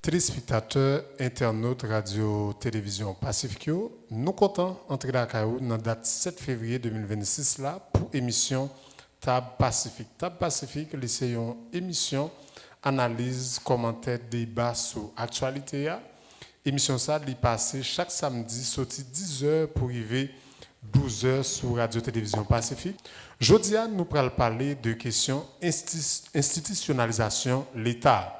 Téléspectateurs, internautes, radio, télévision Pacifique, nous comptons entrer dans la caillou dans la date 7 février 2026 là pour émission Tab Pacifique. Tab Pacifique, c'est une émission analyse, commentaire, débat sur l'actualité. Émission ça, elle passe chaque samedi, sorti 10h pour arriver 12h sur Radio-Télévision Pacifique. Aujourd'hui, nous allons parler de questions institutionnalisation de l'État.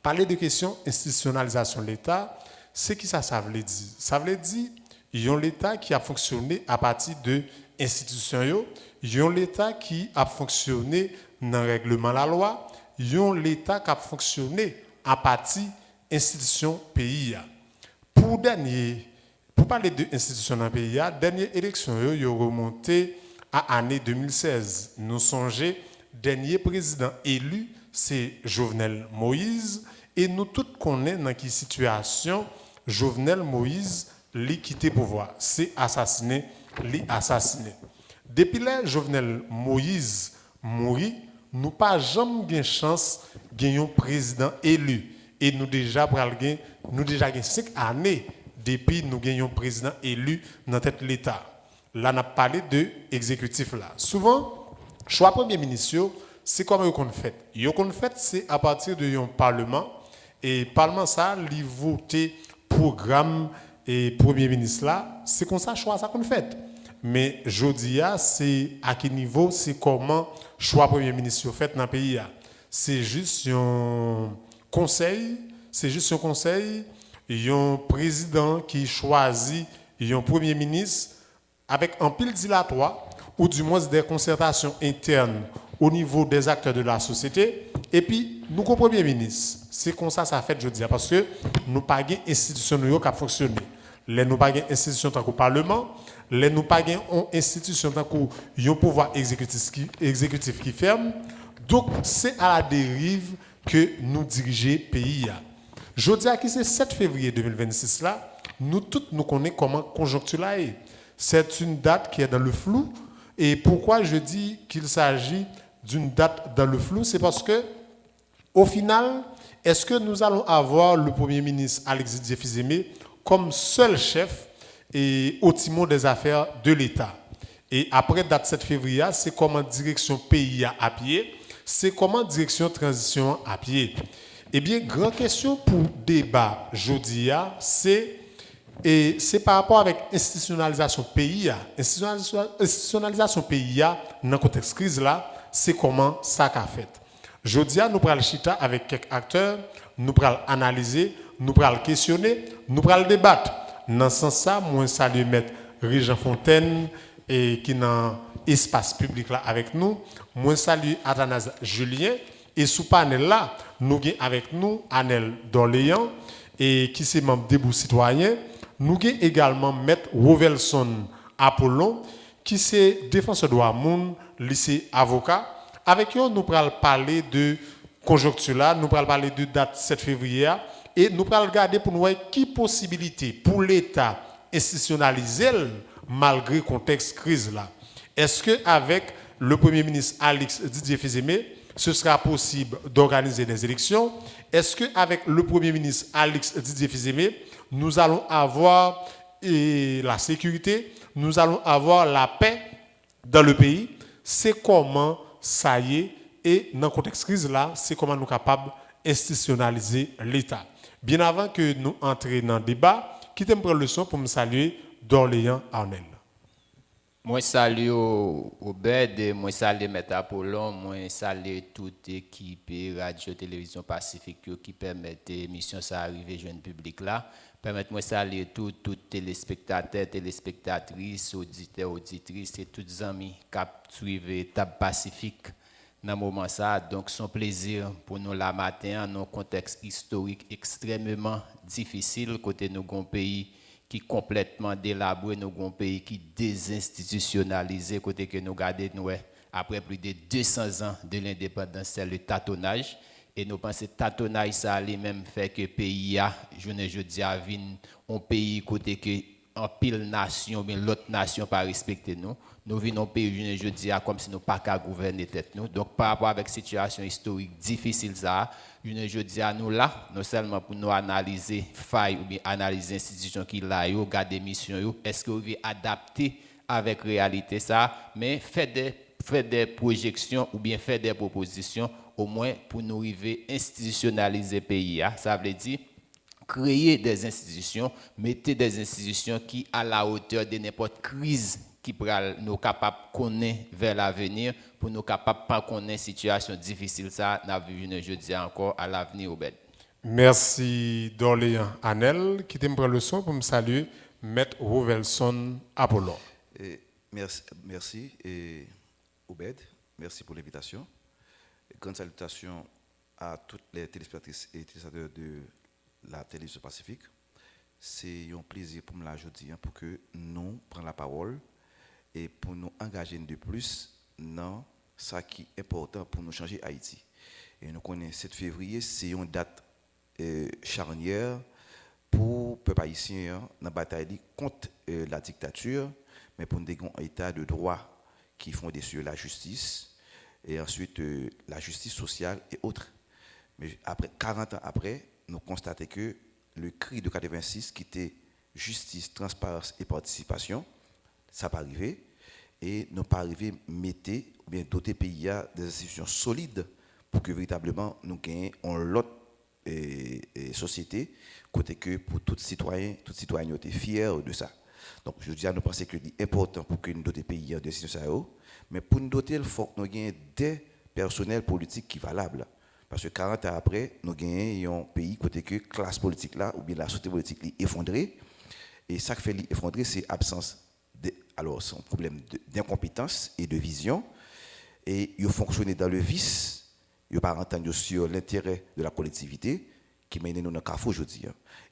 Parler de questions institutionnalisation de l'État, c'est qui ça veut dire? Ça veut dire qu'il y a l'État qui a fonctionné à partir de institutions, il y a l'État qui a fonctionné dans le règlement de la loi, il y a l'État qui a fonctionné à partir institutions pays. Pour parler de institutions dans le pays, dernière élection il a remonté à l'année 2016. Nous songeons, dernier président élu, c'est Jovenel Moïse. Et nous tous connaissons dans quelle situation Jovenel Moïse l'a quitté pouvoir. C'est assassiné, assassiné. Depuis là, Jovenel Moïse mourit, nous pas jamais eu chance de gagner un président élu. Et nous déjà gagné 5 années depuis nous gagnons un président élu dans tête de l'État. Là, on a parlé de l'exécutif là. Souvent, choix premier ministre, c'est comment on fait. On fait, c'est à partir de un parlement. Et parlement ça, il vote programme et premier ministre là, c'est comme ça choix ça qu'on fait. Mais jodi c'est à quel niveau, c'est comment choix premier ministre fait dans le pays. C'est juste un conseil, un président qui choisit un premier ministre avec un pile dilatoire ou du moins des concertations internes au niveau des acteurs de la société. Et puis, nous, comme Premier ministre, c'est comme ça fait, je dis, parce que nous n'avons pas d'institution qui a fonctionné. Nous n'avons pas d'institution tant qu'au Parlement, nous n'avons pas d'institution tant qu'au pouvoir exécutif qui ferme. Donc, c'est à la dérive que nous dirigeons le pays. Je dis que c'est 7 février 2026 là, nous tous nous connaissons comment conjoncture là est. C'est une date qui est dans le flou. Et pourquoi je dis qu'il s'agit d'une date dans le flou, c'est parce que, au final, est-ce que nous allons avoir le Premier ministre Alexis Diefizeme comme seul chef et au timon des affaires de l'État? Et après date 7 février, c'est comment direction pays à pied, c'est comment direction transition à pied. Eh bien, grande question pour débat jeudi, c'est par rapport avec institutionnalisation pays. Institutionnalisation pays dans le contexte crise là, c'est comment ça qu'a fait. Jeudi, nous prenons chita avec quelques acteurs, nous prenons analyser, nous prenons questionner, nous prenons débattre. Dans ce sens, moi salue maître Régent Fontaine et qui est dans l'espace public là avec nous. Moi salue Athanase Julien et sous panel là, nous avons avec nous Anel d'Orléans et qui est membre Debout Citoyen. Nous avons également maître Rovelson Apollon qui est défenseur de droit moun, lycée avocat. Avec eux, nous allons parler de conjoncture là, nous allons parler de date 7 février et nous allons regarder pour nous voir qui possibilité pour l'État institutionnaliser malgré le contexte crise là. Est-ce que avec le Premier ministre Alex Diefizeme, ce sera possible d'organiser des élections? Est-ce qu'avec le Premier ministre Alex Diefizeme, nous allons avoir la sécurité, nous allons avoir la paix dans le pays? C'est comment ça y est, et dans le contexte crise là, c'est comment nous sommes capables d'institutionnaliser l'État. Bien avant que nous entrions dans le débat, quittez me prendre le son pour me saluer d'Orléans Arnel. Moi salue Obed, moi salue Maître Apollon, moi salue toute équipe Radio-Télévision Pacifique qui permet l'émission ça arriver jeune public là. Permettez-moi de saluer tous téléspectateurs, téléspectatrices, auditeurs, auditrices et tous les amis qui suivent Tab Pacifique dans ce moment ça. Donc, c'est un plaisir pour nous la matin dans un contexte historique extrêmement difficile. Côté nous avons un pays qui est complètement délabré, nous avons un pays qui est désinstitutionnalisé, côté que nous gardons nous après plus de 200 ans de l'indépendance, c'est le tâtonnage. Et nous pensons que tâtonnage ça lui-même fait que le pays a, je dis à un pays côté que en pile nation, mais l'autre nation pas respecter nous. Nous vivons un pays, je dis, comme si nous pas qu'à gouverner tête nous. Donc, par rapport avec situation historique difficile, ça, je dis à nous là, non seulement pour nous analyser failles ou bien analyser institutions qui là, regarder mission, est-ce que vous pouvez adapter avec réalité ça, mais faire des projections ou bien faire des propositions au moins pour nous arriver institutionnaliser le pays. Ça veut dire créer des institutions, mettre des institutions qui à la hauteur de n'importe crise qui pourra nous capables de connaître vers l'avenir pour nous capables pas connaître situation difficile ça n'a vu je dis encore à l'avenir au bed. Merci d'Orléans Anel qui t'aime prendre le son pour me saluer Maître Rovelson Apollon. Merci et Obed, merci pour l'invitation. Grande salutation à toutes les téléspectatrices et téléspectateurs de la télévision Pacifique. C'est un plaisir pour moi aujourd'hui pour que nous prenions la parole et pour nous engager de plus dans ce qui est important pour nous changer Haïti. Et nous connaissons 7 février, c'est une date charnière pour le peuple haïtien dans la bataille contre la dictature, mais pour nous un état de droit qui fondé sur la justice et ensuite la justice sociale et autres. Mais après 40 ans après, nous constatons que le cri de 86 qui était justice, transparence et participation, ça n'a pas arrivé. Et nous pas arrivé à mettre ou bien doter pays des institutions solides pour que véritablement nous gagnions l'autre société, côté que pour tout citoyen étaient fiers de ça. Donc je dis à nous penser que c'est important pour que nous doter pays des institutions, mais pour nous doter, il faut que nous ayons des personnels politiques qui valables. Parce que 40 ans après, nous gagnons un pays côté que classe politique là, ou bien la société politique est effondrée. Et ça qui fait effondrer, c'est l'absence alors c'est un problème d'incompétence et de vision. Et ils fonctionnent dans le vice, ils ne pas entendre sur l'intérêt de la collectivité qui mène nous dans le carrefour aujourd'hui.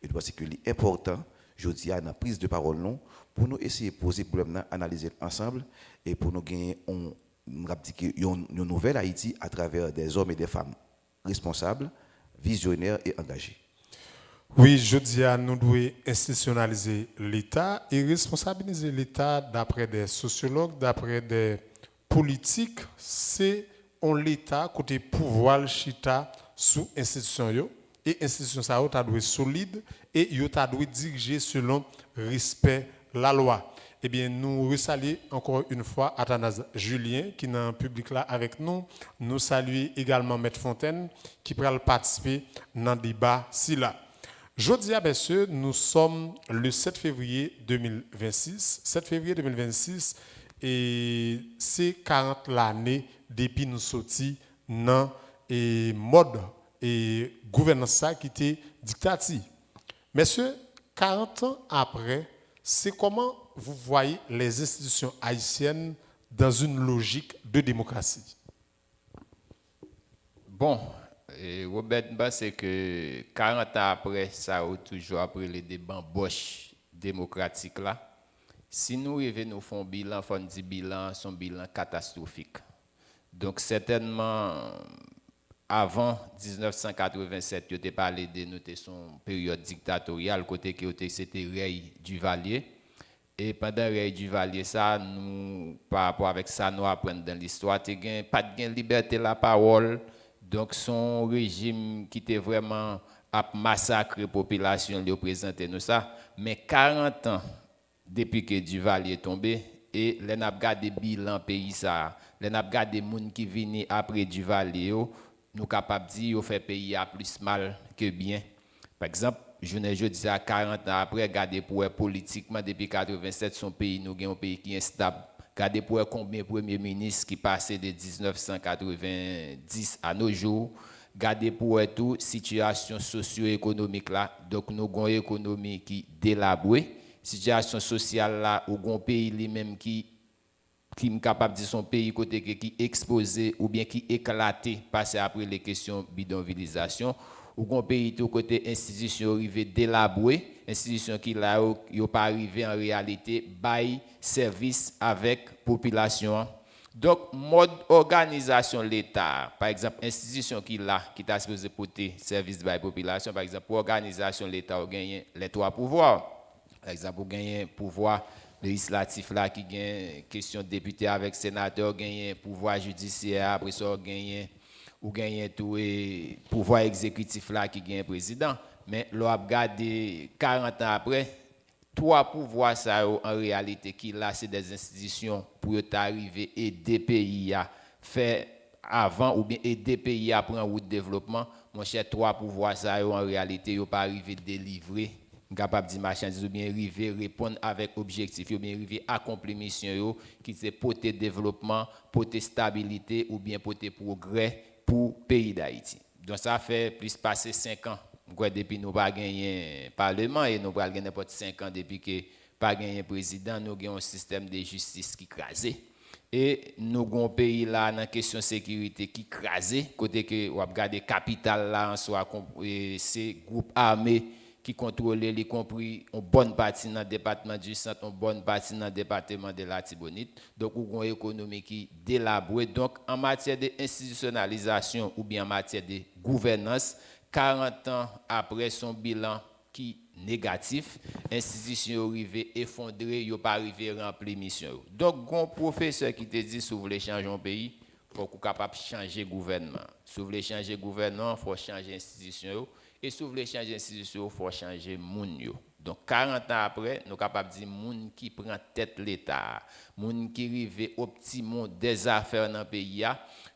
Et donc c'est que l'important aujourd'hui dans la prise de parole non, pour nous essayer de poser le problème, analyser ensemble et pour nous gagner une nouvelle Haïti à travers des hommes et des femmes responsables, visionnaires et engagés. Oui, je dis à nous devons institutionnaliser l'État et responsabiliser l'État d'après des sociologues, d'après des politiques, c'est l'État côté pouvoir chita sous institution yo et institution ça doit être solide et yo doit diriger selon respect la loi. Eh bien, nous resaluons encore une fois Athanase Julien qui est dans le public là avec nous. Nous saluons également Maître Fontaine qui pourra participer dans le débat si là. Jeudi, messieurs, nous sommes le 7 février 2026. 7 février 2026, et c'est 40 l'année depuis nous sortis dans le mode et gouvernance qui était dictature. Messieurs, 40 ans après, c'est comment vous voyez les institutions haïtiennes dans une logique de démocratie? Bon. Robert, c'est que 40 ans après, ça a toujours après les débats boche démocratiques là. Si nous revenons faire un bilan, son bilan catastrophique. Donc certainement, avant 1987, je t'ai parlé de notre son période dictatoriale, côté que c'était Ray Duvalier. Et pendant Ray Duvalier, ça, nous, par rapport avec ça, nous apprenons dans l'histoire, pas de liberté de la parole. Donc, son régime qui était vraiment à massacrer la population, il représentait nous ça. Mais 40 ans depuis que Duvalier est tombé, et les n'a regardé bilan pays ça, les n'a regardé les gens qui viennent après Duvalier, nous capables de dire qu'ils fait pays à plus mal que bien. Par exemple, je dis à 40 ans après, regardez pour politiquement depuis 87, son pays, nous avons un pays qui est instable. Regardez pour combien de premiers ministres qui passaient de 1990 à nos jours. Regardez pour tout situation socio-économique là. Donc nous avons une économie qui délabrée. Situation sociale là, où un pays lui-même qui est capable de dire son pays côté qui exposé ou bien qui éclaté, passer après les questions bidonvillisation. Ou un pays tout côté institution arrivé délabré, institution qui là yo pas arrivé en réalité bail service avec population. Donc mode organisation l'État, par exemple institution qui là qui t'a supposé porter service bail population, par exemple pour organisation l'État a gagné les 3 pouvoirs. Par exemple, vous gagnez pouvoir législatif là qui gagne question de député avec sénateur, gagne pouvoir judiciaire, après ça ou gagne tout et pouvoir exécutif là qui gagne président. Mais l'on a regardé 40 ans après, trois pouvoirs ça en réalité qui là c'est des institutions pour arriver et aider pays à faire avant ou bien aider pays à prendre route de développement. Mon cher, trois pouvoirs ça en réalité yo pas arrivé délivrer capable de marchandises ou bien arriver répondre avec objectif ou bien arriver accomplir mission yo qui c'est porter développement, porter stabilité ou bien porter progrès pour pays d'Haïti. Donc ça fait plus passer 5 ans. Depuis nous pas gagné parlement et nous pas gagné n'importe 5 ans depuis que pas gagné président, nous avons un système de justice qui crasé. Et nous avons un pays là dans question sécurité qui crasé côté que on regarder capitale là en soi c'est groupe armé qui contrôle y compris une bonne partie dans le département du centre, une bonne partie dans le département de la Tibonite. Donc, nous avons une économie qui délabrée. Donc, en matière d'institutionnalisation ou bien en matière de gouvernance, 40 ans après son bilan qui est négatif, l'institution est arrivée effondrée, il n'est pas arrivé à remplir mission. Donc, un professeur qui te dit si vous voulez changer un pays, il faut qu'on soit capable de changer le gouvernement. Si vous voulez changer le gouvernement, il faut changer l'institution. Et si vous voulez changer l'institution, il faut changer le monde. Donc, 40 ans après, nous sommes capables de dire monde qui prend tête l'État, monde qui arrive au petit monde des affaires dans le pays,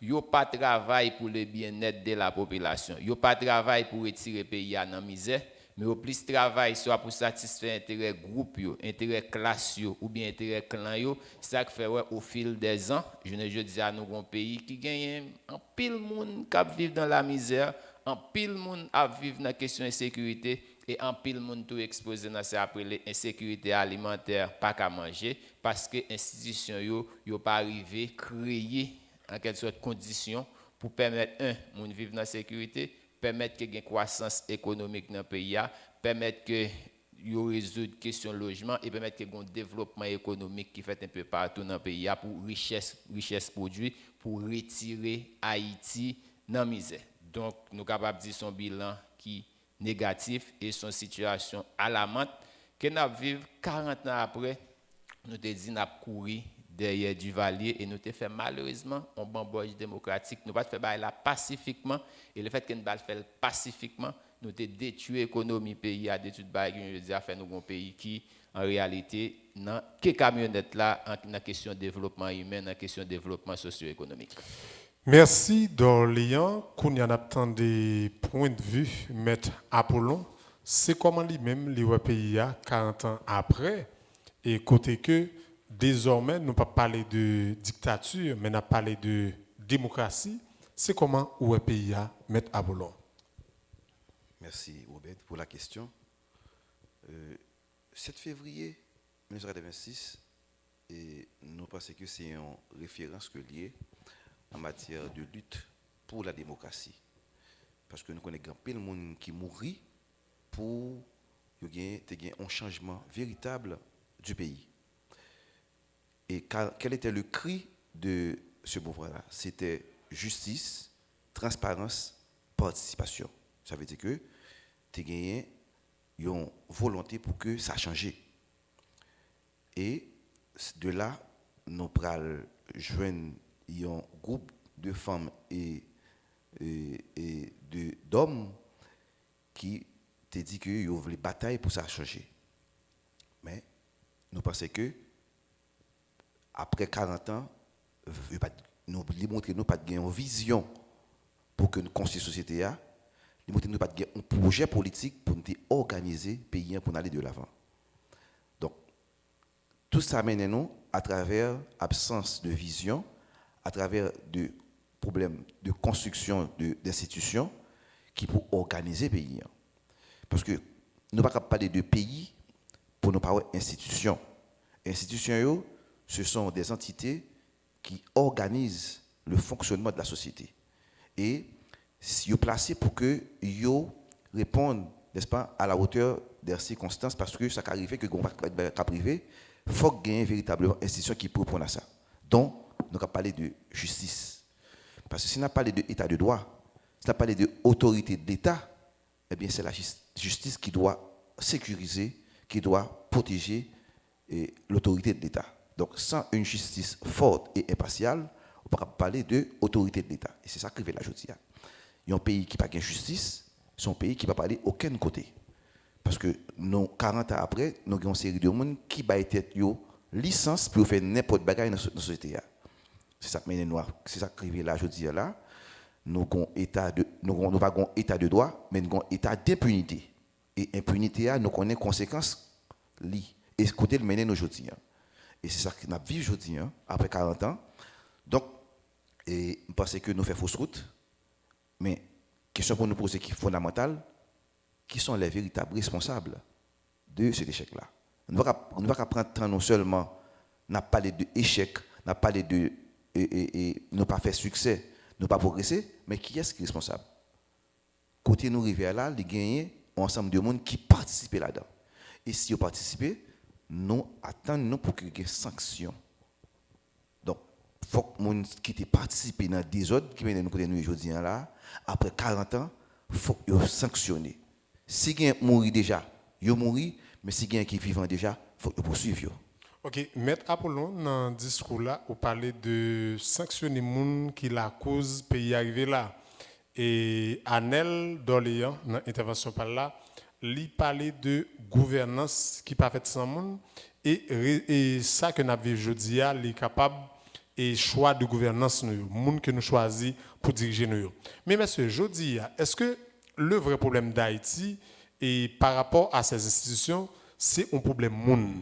il n'y a pas de travail pour le bien-être de la population. Il n'y a pas de travail pour retirer le pays dans la misère, mais au plus de travail soit pour satisfaire l'intérêt groupe, l'intérêt classe ou bien l'intérêt clan. C'est ça qui fait au fil des ans, je dis à nous un pays qui gagne un pile monde qui vit dans la misère, en pile monde à vivre dans la question de sécurité et en pile monde tout exposé dans ça après l'insécurité alimentaire pas qu'à manger parce que institution yo pas arrivé créer en quelque sorte conditions pour permettre monde vivre dans la sécurité, permettre que gain croissance économique dans le pays, permettre que yo résoudre question logement et permettre que un développement économique qui fait un peu partout dans le pays pour richesse produit pour retirer Haïti dans la misère. Donc, nous sommes capables de dire son bilan qui est négatif et son situation alarmante que nous vivons 40 ans après. Nous te dit nous avons couru derrière du valier et nous te fait malheureusement un bamboche démocratique. Nous ne pas faire là pacifiquement et le fait que nous ne faire pacifiquement, nous te détruit l'économie pays à détruire je dis à faire nous un pays qui en réalité dans que camionnette là en question de développement humain, en question de développement socio-économique. Merci Dorléan. Qu'on y en a des points de vue, Maître Apollon. C'est comment lui-même, les pays 40 ans après, et côté que désormais, nous ne pas parler de dictature, mais nous parler de démocratie. C'est comment les pays Maître Apollon. Merci Robert pour la question. 7 février 1926, et nous pensons que c'est une référence que liée en matière de lutte pour la démocratie. Parce que nous connaissons plein de monde qui mourit pour qu'il y ait un changement véritable du pays. Et quel était le cri de ce mouvement-là? C'était justice, transparence, participation. Ça veut dire que tu as gagné une volonté pour que ça change. Et de là, nous prenons joindre un groupe de femmes et d'hommes qui te dit que ils veulent bataille pour ça changer. Mais nous pensons que après 40 ans, nous montrer nous pas de une vision pour que nous construisons la société, nous montrer nous pas de un projet politique pour nous organiser le pays pour aller de l'avant. Donc tout ça mène nous à travers l'absence de vision, à travers de problèmes de construction d'institutions qui pour organiser le pays. Parce que nous ne pouvons pas parler de pays pour nous parler d'institutions. Institutions, ce sont des entités qui organisent le fonctionnement de la société. Et si vous placez pour que vous répondent, n'est-ce pas, à la hauteur des circonstances, parce que ça arrive que le cas privé, il faut qu'il y ait véritablement une institution qui peut répondre à ça. Donc, nous avons parlé de justice. Parce que si on a parlé d'état de droit, si on a parlé d'autorité d'État, eh bien c'est la justice qui doit sécuriser, qui doit protéger l'autorité de l'État. Donc, sans une justice forte et impartiale, on ne peut pas parler d'autorité de l'État. Et c'est ça que fait la justice. Il y a un pays qui n'a pas de justice, c'est un pays qui ne va pas aller aucun côté. Parce que nous, 40 ans après, nous avons une série de monde qui va être licence pour faire n'importe quoi dans la société. C'est ça que nous c'est ça que là, je dis là. Nous avons pas un état de droit, mais nous avons un état d'impunité. Et impunité, nous connaissons les conséquences liées. Et ce côté le mener nous aujourd'hui. Et c'est ça que nous vivons aujourd'hui, après 40 ans. Donc, je pense que nous faisons fausse route. Mais la question pour nous poser qui est fondamentale, qui sont les véritables responsables de cet échec-là. Nous ne pouvons pas prendre temps non seulement, n'a parlé d'échec, n'a parlé de ne pas faire succès, ne pas progresser, mais qui est-ce qui est responsable? Côté nous arriver là, les gagner ensemble de monde qui participent là-dedans. Et si vous participez, nous attendons pour qu'il y ait des sanctions. Donc, il faut que les gens qui participent dans des autres qui viennent nous côté nous aujourd'hui là, après 40 ans, il faut qu'ils sanctionnent. Si quelqu'un mourit déjà, il mourit, mais si quelqu'un qui est vivant déjà, il faut qu'il poursuive. Ok, Maître Apollon, dans le discours là, vous parlez de sanctionner les gens qui la cause pays arrivé là. Et Anel d'Orléans, dans l'intervention par là, lui parlait de gouvernance qui pas faite sans monde. Et ça que nous avons aujourd'hui, il est capable et choix de gouvernance, nous, monde que nous choisissons pour diriger nous. Mais monsieur, je dis, est-ce que le vrai problème d'Haïti et par rapport à ces institutions, c'est un problème monde?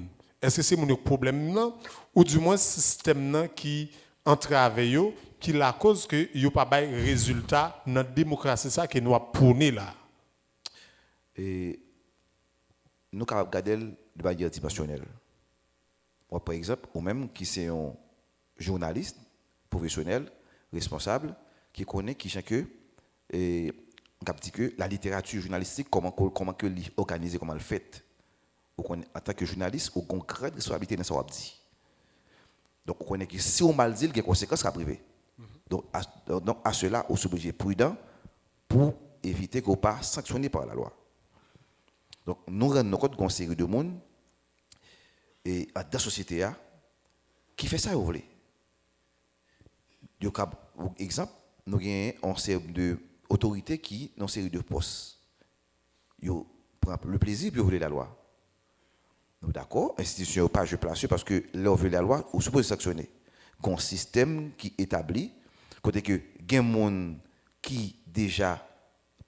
Est-ce que c'est un problème non, ou du moins système qui entrave yo, qui la cause que yo pas bay résultat dans la démocratie ça que nous a prôné là? Et nous avons regardé de manière dimensionnelle. Moi, par exemple, ou même qui c'est un journaliste professionnel, responsable, qui connaît, qui sait que, que la littérature journalistique, comment que l'organiser, comment le fait. En tant que journaliste, on a une grande responsabilité dans ce qu'on dit. Donc, on connaît que si on mal dit, il y a des conséquences à priver. Donc, à cela, on est obligé prudent pour éviter qu'on ne soit pas sanctionné par la loi. Donc, nous rendons compte d'une série de monde et dans la société qui fait ça, vous voulez. Par exemple, nous avons une série d'autorités qui ont une série de postes. Ils prennent le plaisir de violer la loi. D'accord, institution pas je place parce que là on veut la loi, on suppose sanctionner. Un système qui établit côté que gen monde qui déjà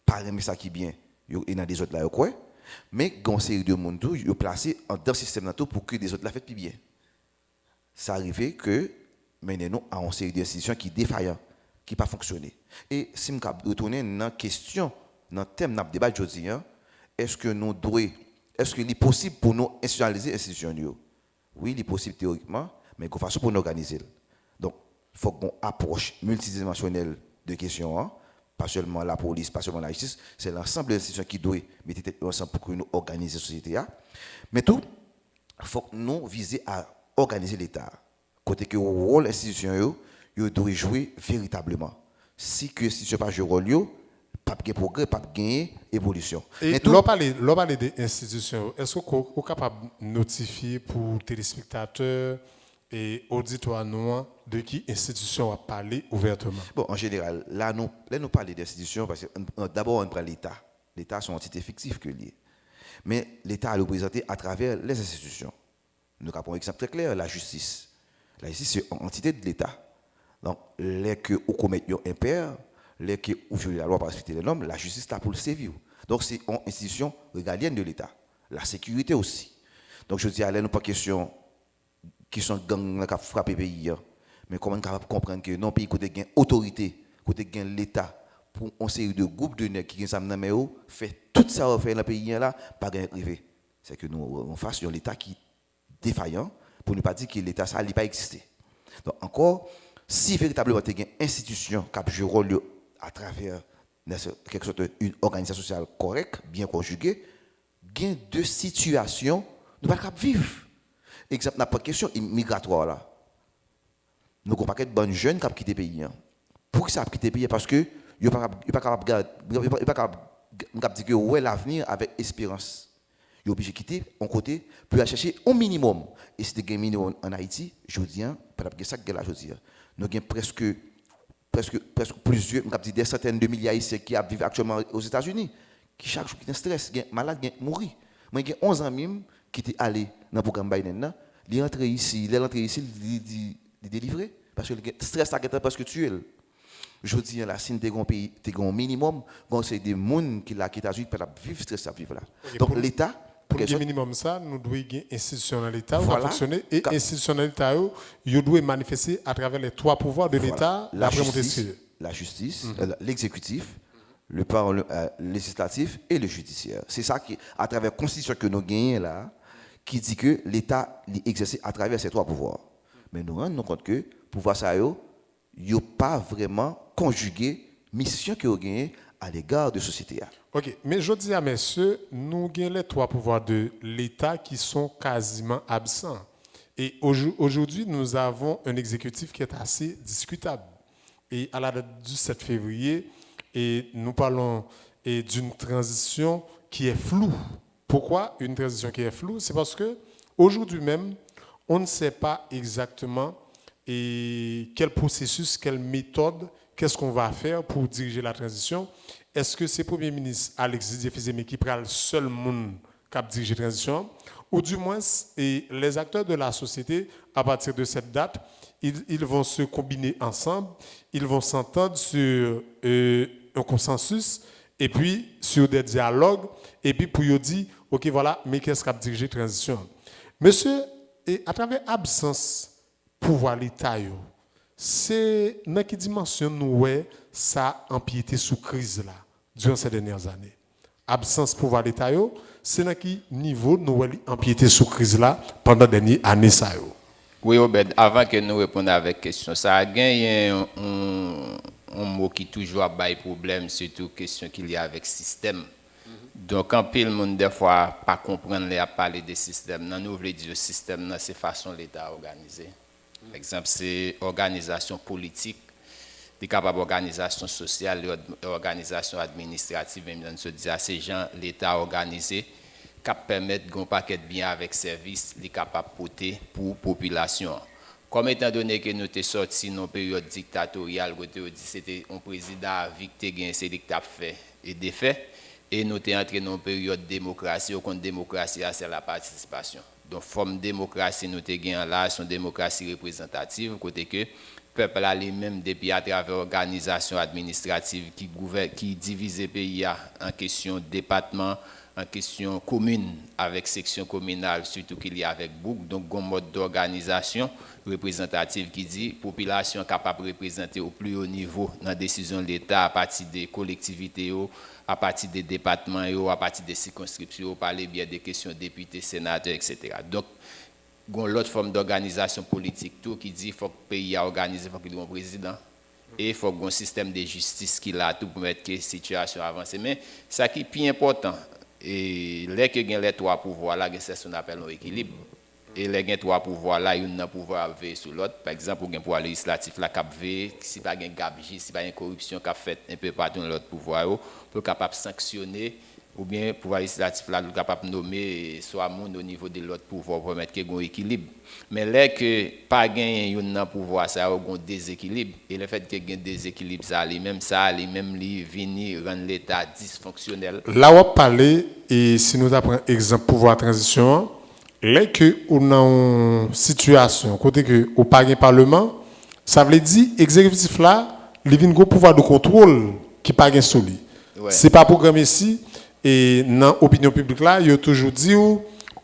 pas aimer ça qui bien, et dans des autres là quoi, mais gon série de monde tout yo placé dans le système là tout pour que des autres la fait plus bien. Ça arrivé que maintenant nous avons une série d'institutions qui défaillant, qui pas fonctionner. Et si me retourner dans question dans thème n'a débat aujourd'hui, est-ce que nous devons est-ce qu'il est possible pour nous institutionnaliser l'institution? Oui, il est possible théoriquement, mais il faut façon pour nous organiser. Donc, il faut qu'on approche multidimensionnelle de questions, pas seulement la police, pas seulement la justice, c'est l'ensemble des institutions qui doivent mettre ensemble pour que nous organiser la société. Mais tout, il faut que nous visions à organiser l'État. Côté que le rôle de l'institution, il doit jouer véritablement. Si que l'institution n'a pas joué le rôle, pas de progrès, pas de évolution. Et l'on parle des institutions, est-ce que vous êtes capable de notifier pour les téléspectateurs et auditoires de qui institution a parlé ouvertement? Bon, en général, là nous parlons d'institutions parce que d'abord on prend l'État. L'État sont entités fictives que liées. Mais l'État est représenté à travers les institutions. Nous avons un exemple très clair, la justice. La justice c'est une entité de l'État. Donc, les que vous commettez un impair, les qui ont violé la loi par respecter les normes, la justice là pour le sévir. Donc c'est une institution régalienne de l'État. La sécurité aussi. Donc je dis à l'aide, nous pas question qui sont gang qui frappent le pays, mais comment capable comprendre que non pays côté gain autorité, côté gain l'État pour une série de groupes de nègres qui gain ça dans fait tout ça on fait dans le pays là pas gain privé. C'est que nous en face un l'État qui défaillant pour ne pas dire que l'État ça n'a pas existé. Donc encore si véritablement il y a une institution qui joue rôle à travers quelque sorte une organisation sociale correcte, bien conjuguée, gain de situation, nous ne pouvons pas vivre. Exemple, n'a pas de question migratoire là. Nous avons un paquet de bonnes jeunes qui ont quitté le pays. Pour que ça a quitté le pays, parce que ils ne sont pas capables de dire que ouais l'avenir avec espérance. Il est obligé de quitter un côté pour aller chercher un minimum. Et si tu as un minimum en Haïti, je dis, par rapport à ça que là, je dis, nous avons presque plusieurs, des centaines de milliers d'Haïtiens qui vivent actuellement aux États-Unis, qui chaque jour qui ont stress, qui sont malades, qui sont morts. Moi, j'ai 11 ans même qui étaient allés dans le programme Biden, ils sont rentrés ici, ils délivrés, parce que le stress a presque tué. Je dis, là, si tu as un pays, tu as un minimum, c'est des gens qui sont aux États-Unis qui peuvent vivre stress à vivre là. Okay, donc l'État, pour le minimum ça, nous devons une institution dans l'État qui voilà. fonctionner et l'institution dans l'État, ils doivent manifester à travers les 3 pouvoirs de l'État, la justice, l'exécutif, le législatif et le judiciaire. C'est ça qui, à travers la Constitution que nous gagnons là, qui dit que l'État exerce à travers ces 3 pouvoirs. Mais nous rendons compte que pouvoir ça, il n'a pas vraiment conjugué mission que vous gagnez à l'égard de la société. Ok, mais je dis à messieurs, nous avons les 3 pouvoirs de l'État qui sont quasiment absents. Et aujourd'hui, nous avons un exécutif qui est assez discutable. Et à la date du 7 février, et nous parlons d'une transition qui est floue. Pourquoi une transition qui est floue? C'est parce que aujourd'hui même, on ne sait pas exactement quel processus, quelle méthode, qu'est-ce qu'on va faire pour diriger la transition. Est-ce que c'est le Premier ministre Alexis Didier qui prend le seul monde qui a dirigé la transition, ou du moins les acteurs de la société, à partir de cette date, ils vont se combiner ensemble, ils vont s'entendre sur un consensus, et puis sur des dialogues, et puis pour dire, ok voilà, mais qu'est-ce qui a dirigé la transition? Monsieur, et à travers l'absence pouvoir l'État, c'est dans quelle dimension nous ça a empiété sous crise là durant ces dernières années. Absence pouvoir l'État, c'est dans quel niveau nous empiété sous crise là pendant les dernières années ça. Oui, Obed, avant que nous répondions avec la question, ça a gagné un mot qui toujours a des problèmes, surtout question qu'il y a avec le système. Donc, en pile, le monde, des fois, pas comprendre les à parler des systèmes. Nous voulons dire le système, c'est façon l'État organisé. Par exemple, c'est organisation politique, des capables organisation sociale, organisation administrative, même dans ce dire, ces gens, l'État organisé, qui permettent un paquet de biens avec service, les capables de porter pour la population. Comme étant donné que nous sommes sortis dans une période dictatoriale, c'était un président qui a fait et des faits, et nous sommes entrés dans une période de démocratie, où la démocratie, c'est la participation. Donc, forme démocratie, nous avons là, c'est une démocratie représentative, côté que le peuple a lui-même, depuis à travers l'organisation administrative qui divise le pays en question département, en question commune, avec section communale, surtout qu'il y a avec boucle. Donc, un mode d'organisation représentative qui dit population capable de représenter au plus haut niveau dans la décision de l'État à partir des collectivités, à partir des départements, à partir des circonscriptions, par les biais des questions députés, sénateurs, etc. Donc, il y a l'autre forme d'organisation politique tout qui dit qu'il faut que le pays a organisé, il faut qu'il y ait un président. Et il faut qu'il y ait un système de justice qui a tout pour mettre la situation avancée. Mais ce qui est plus important, et les que les 3 pouvoirs là, c'est ce qu'on appelle un équilibre. Et les 3 pouvoirs là, il y a un pouvoir veiller sur l'autre. Par exemple, il y a un pouvoir législatif là, qui veille, si pas de gabegie, si pas de corruption qui a fait un peu partout dans l'autre pouvoir, pour être capable de sanctionner, ou bien le pouvoir législatif là, capable de nommer soit monde au niveau de l'autre pouvoir pour mettre qu'il y ait un équilibre. Mais là que pas gagner un pouvoir, ça a un déséquilibre. Et le fait qu'il y ait un déséquilibre, ça lui-même venir rendre l'État dysfonctionnel. Là, on va parler, et si nous apprenons exemple pouvoir transition, là que on a une situation, côté que au pas de parlement, ça veut dire exécutif là, il vient un pouvoir de contrôle qui pas gain solide. Ouais. C'est pas programmé ici et dans l'opinion publique là, il y a toujours dit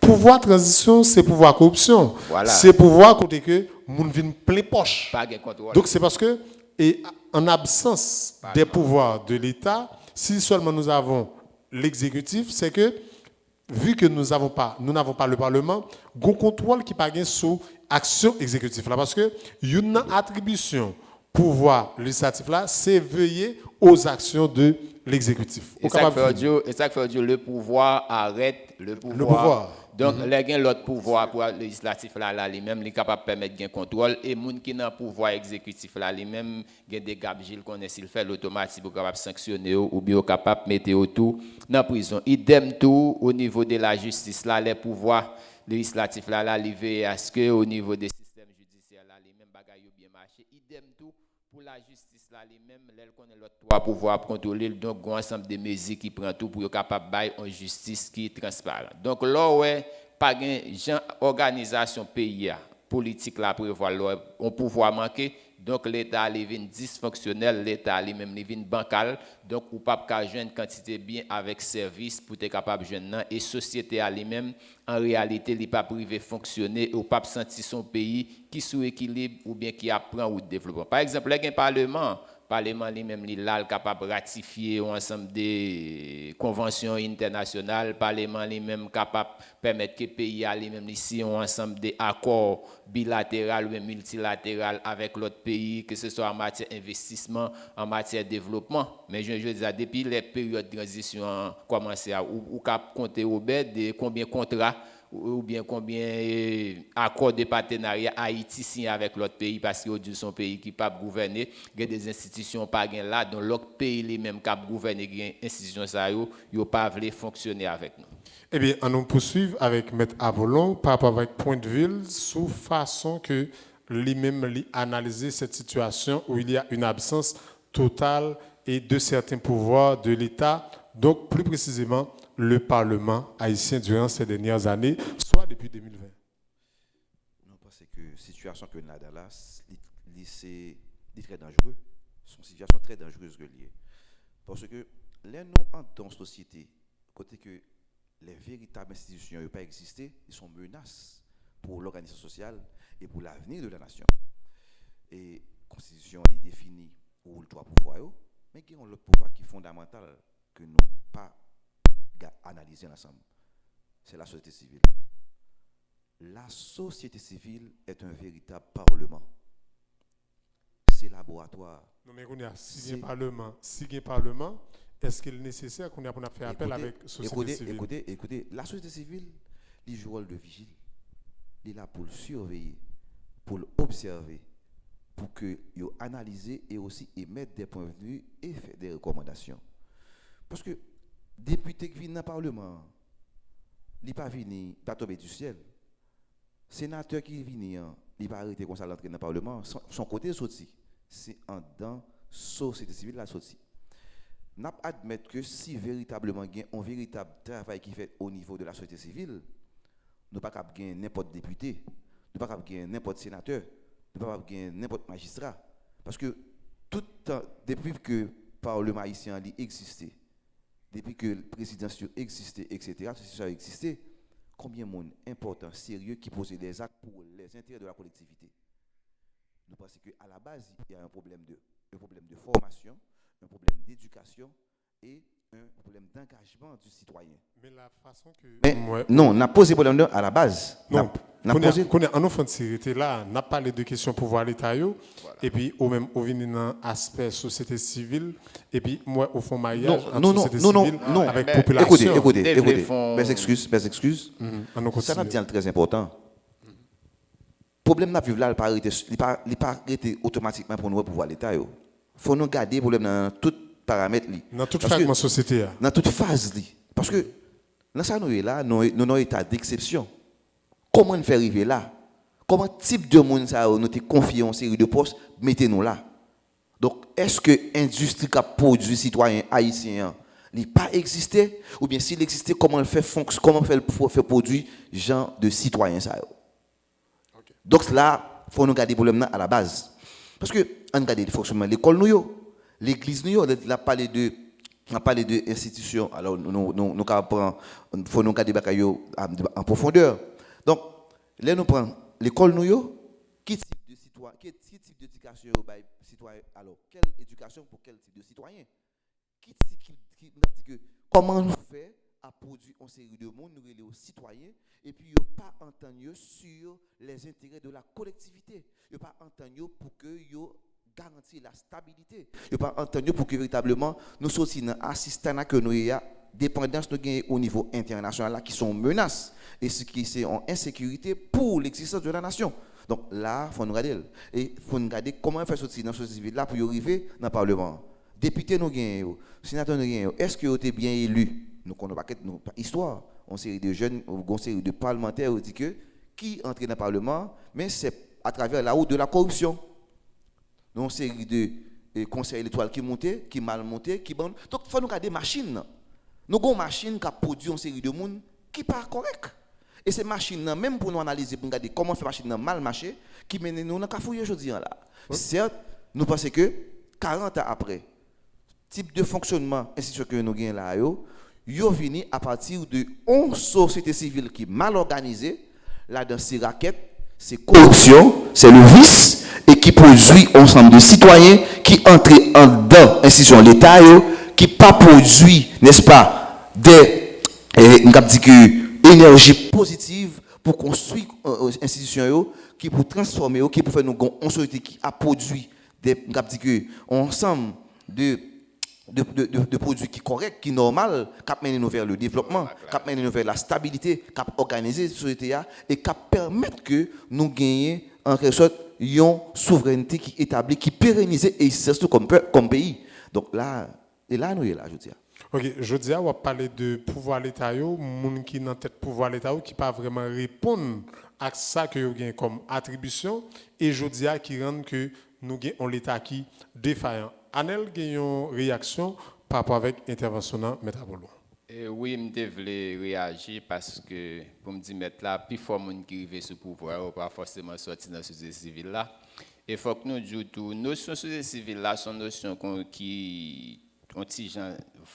pouvoir transition, c'est pouvoir corruption. Voilà. C'est pouvoir côté que moun vient plein poche. Pas gain contrôle. Donc c'est parce que et en absence des pouvoirs de l'État, si seulement nous avons l'exécutif, c'est que vu que nous n'avons pas le Parlement, il y a un contrôle qui pas sur l'action exécutive là parce que une attribution pouvoir législatif là, c'est veiller aux actions de l'exécutif. Et ça fait le pouvoir arrête le pouvoir Donc, les gens l'autre pouvoir pour le législatif là lui-même, il est capable de permettre un contrôle et moun qui dans pouvoir exécutif là lui-même, il des gabjil connaît s'il fait l'automatique pour capable sanctionner ou bien capable mettre tout dans prison. Idem tout au niveau de la justice là, les pouvoirs législatifs là livré à ce que au niveau des systèmes judiciaires là lui-même bagaille bien marché. Idem tout pour la justice là lui-même, elle connaît l'autre trois pouvoir contrôler donc un ensemble de mesures qui prend tout pour être capable bailler une justice qui est transparente. Donc là ouais pas gain organisation pays politique là prévoir un pouvoir manqué, donc l'état est vinn dysfonctionnel, l'état lui-même est vinn bancal, donc ou pas ka joindre quantité bien avec service pour être capable joindre et société à lui-même en réalité il pas privé fonctionner ou pas sentir son pays qui sous équilibre ou bien qui apprend ou développement. Par exemple, les parlement lui-même il est capable de ratifier un ensemble de conventions internationales, parlement lui-même capable de permettre que le pays a lui-même ici un ensemble d'accords bilatéraux ou multilatéraux avec l'autre pays, que ce soit en matière d'investissement, en matière de développement. Mais je dis depuis les périodes de transition ont commencé à ou compter au bed de combien de contrats ou bien combien accords de partenariat Haïti signe avec l'autre pays parce que son pays qui pas gouverner, il y a des institutions pas là dans l'autre pays les mêmes qui gouverner des institutions ça yo pas veulent fonctionner avec nous. Eh bien, on nous poursuit avec M. Apollon par rapport avec Pointe-Ville sous façon que lui-même analyser cette situation où il y a une absence totale et de certains pouvoirs de l'État, donc plus précisément le Parlement haïtien durant ces dernières années, soit depuis 2020. Non, parce que la situation que nous avons là, c'est très dangereux. C'est une situation très dangereuse reliée. Parce que les nous dans la société, côté que les véritables institutions n'ont pas existé, ils sont menaces pour l'organisation sociale et pour l'avenir de la nation. Et la Constitution est définie pour le droit pouvoir, mais il y a un autre pouvoir qui est fondamental que nous n'avons pas analysé ensemble. C'est la société civile. La société civile est un véritable parlement. C'est laboratoire. Non, mais si il y a un parlement, est-ce qu'il est nécessaire qu'on ait fait appel avec la société civile? Écoutez, la société civile, il joue le rôle de vigile. Il est là pour le surveiller, pour l'observer, pour que vous analysez et aussi émettre des points de vue et faire des recommandations. Parce que député qui vient dans le Parlement, il n'est pas venu, pas tomber du ciel. Sénateur qui vient, il n'est pas arrêté comme ça l'entrée dans le Parlement, son côté sorti. C'est en dans la société civile la sortie. N'a pas admettre que si véritablement il y a un véritable travail qui fait au niveau de la société civile, nous ne pouvons pas gagner n'importe député, nous ne pouvons pas gagner n'importe sénateur, nous ne pouvons pas gagner n'importe magistrat. Parce que tout temps, depuis que le Parlement haïtien existait, depuis que le président existait, etc., ça a existé, combien de monde important, sérieux, qui posait des actes pour les intérêts de la collectivité. Nous pensons qu'à la base, il y a un problème de formation, un problème d'éducation et un problème d'engagement du citoyen. Mais la façon que... Non, on a posé le problème à la base. Non, en offrant de sécurité là, on a parlé de questions pouvoir l'État, voilà. Et puis au même au venir dans aspect société civile, et puis moi au fond maillage entre société civile avec population. Écoutez. Mes excuses. Ça n'a pas très important. Le problème n'a vivre là, il pas arrêté automatiquement pour nous pouvoir l'État. Il faut nous garder le problème dans tout paramètre. Dans toute fragment société. Dans toute phase. Parce que dans ça, nous sommes là, nous avons un état d'exception. Comment nous faire arriver là? Comment type de monde ça nous te confié en série de postes, mettez-nous là? Donc, est-ce que l'industrie qui a produit citoyens haïtiens n'a pas existé? Ou bien s'il existait, comment faire produire gens de citoyens ça? Donc là, il faut nous garder le problème à la base. Parce que, on regarde le fonctionnement de l'école, l'église, on a parlé de institutions. Alors, il faut nous garder en profondeur. Donc, là, nous prenons l'école, quel type d'éducation citoyen? Alors, quelle éducation pour quel type de citoyen? Comment nous faire à produire une série de monde, nous relève aux citoyens, et puis ils pas entendu sur les intérêts de la collectivité. Ils pas entendu pour que ils garantissent la stabilité. Ils pas entendu pour que véritablement nous sortions dans l'assistance que nous ayons dépendance nous gagne au niveau international là qui sont menaces et ce qui c'est en insécurité pour l'existence de la nation. Donc là, faut nous regarder et faut nous regarder comment faire sortir dans ce civil là pour y arriver dans le parlement. Député nous gagne, sénateur nous gagne, est-ce que vous êtes bien élu? Nous connaissons pas histoire, une série de jeunes, une série de parlementaires dit que qui entre dans le parlement, mais c'est à travers la route de la corruption. Nous une série de conseils électoraux qui montaient, qui mal montaient, qui bon. Donc il faut nous regarder machine. Nous avons une machine qui a produit une série de monde qui pas correct. Et ces machines, même pour nous analyser, pour regarder comment ces machines mal marché, qui mènent nous dans le cafouille aujourd'hui là. Certes, nous pensons que 40 ans après, type de fonctionnement institution que nous avons là, yo venu à partir de 11 sociétés civiles qui mal organisées, là dans ces raquettes, c'est corruption, c'est le vice, et qui produit un ensemble de citoyens qui entrent en dedans institution l'État, qui pas produit, n'est-ce pas, des énergie positive pour construire institution qui pour transformer, qui pour faire nous une société qui a produit des ensemble de produits qui corrects, qui normal, qui mènent nous vers le développement, qui mènent nous vers la stabilité, qui organiser la société et qui permettent que nous gagnions en quelque sorte une souveraineté qui est établie, qui pérennise et surtout comme pays. Donc là, et là nous y est là, je dis. Ok, je dis on va parler de pouvoir l'État, moun qui dans tête pouvoir l'État qui pas vraiment répondre à ça que vous avez comme attribution et je dis qui rend que nous avons l'État qui défaillant. Anel a une réaction par rapport avec l'intervention de M. Apollo. Oui, je voulais réagir parce que, pour me dire, mettre là, plus fort monde qui arrive sur le pouvoir, ou pas forcément sortir dans la société civile là. Et il faut que nous disions tout. Notions de société civile là sont notions qui ont été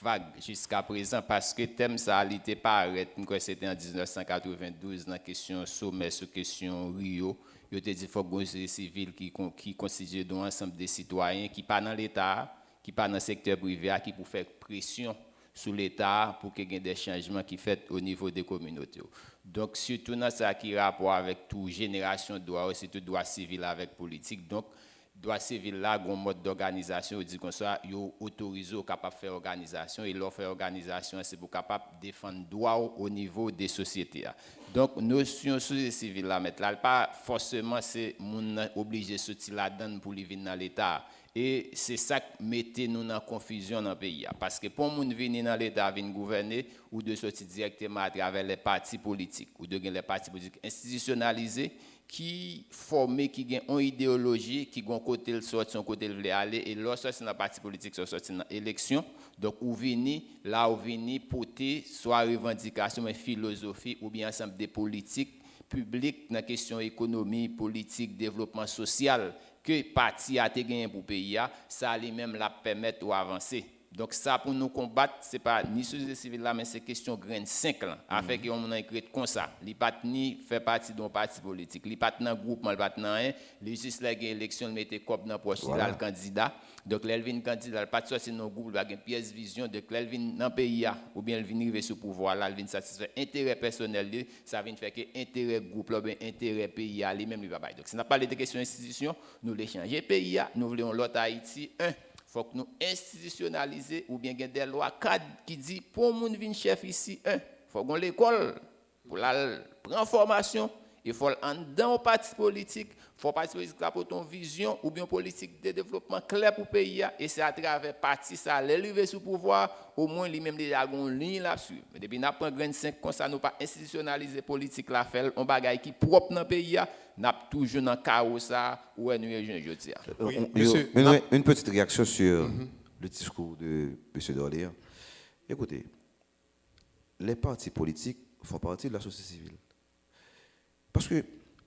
vagues jusqu'à présent parce que le thème ça a été paraître, c'était en 1992 dans la question sommet, sur la question Rio. Il a dit qu'il faut que la société civile qui constitue un ensemble de citoyens qui ne sont pas dans l'État, qui ne sont pas dans le secteur privé, qui pour faire pression sur l'État pour qu'il y ait des changements qui faits au niveau des communautés. Donc, surtout dans ça qui a rapport avec toute génération de droits, aussi tout droit civil avec politique. Donc, droit civil là, un mode d'organisation, dit comme ça, ils autorisent capable faire organisation et leur faire organisation, c'est pour capable défendre droit au niveau des sociétés. Donc, notion société civile là, mettre là, pas forcément c'est moun obligé de sortir là-dedans pour venir dans l'État. Et c'est ça qui mettait nous dans la confusion dans le pays. Parce que pour nous venir dans l'État, venir gouverner, ou de sortir directement à travers les partis politiques, ou de les partis politiques institutionnalisés, qui formés, qui ont une idéologie, qui ont côté le sortir, côté le aller, et lorsque c'est dans le parti politique, c'est sorti dans l'élection. Donc, où venir, là où venir, porter soit revendication, mais philosophie, ou bien ensemble des politiques publiques dans la question économie, politique, développement social, que parti a été gagné pour le pays, ça lui-même la permettre d'avancer. Donc ça pour nous combattre, ce n'est pas ni société civile là, mais c'est question graine 5 là. Avec qu'on a écrit comme ça. Il pas ni fait partie d'un parti politique. Il pas dans groupement, il pas dans un. Les juste la élection, il mettait cop dans poche là le candidat. Donc l'Elvin candidat, il pas sortir dans groupe, il a une pièce vision de l'Elvin dans pays ou bien il vient arriver sur pouvoir là, il vient satisfaire intérêt personnel, ça vient faire que intérêt groupe là, bien intérêt pays lui-même il va pas. Donc si on a parlé de question institution, nous les changer pays, nous voulons l'autre Haïti faut que nous institutionnaliser ou bien des lois cadres qui dit pour moun vinn chef ici faut qu'on l'école pour la prendre formation il faut en dans parti politique faut parti politique là pour ton vision ou bien politique de développement clair pour pays et c'est à travers parti ça l'élever sous pouvoir au moins lui même déjà une ligne là-dessus mais depuis n'a prend grain 5 comme ça nous pas institutionnaliser politique là faire on bagaille qui propre dans pays n'a toujours dans chaos ça ou nous jeudi. Une petite réaction sur le discours de M. Dorléans. Écoutez, les partis politiques font partie de la société civile. Parce que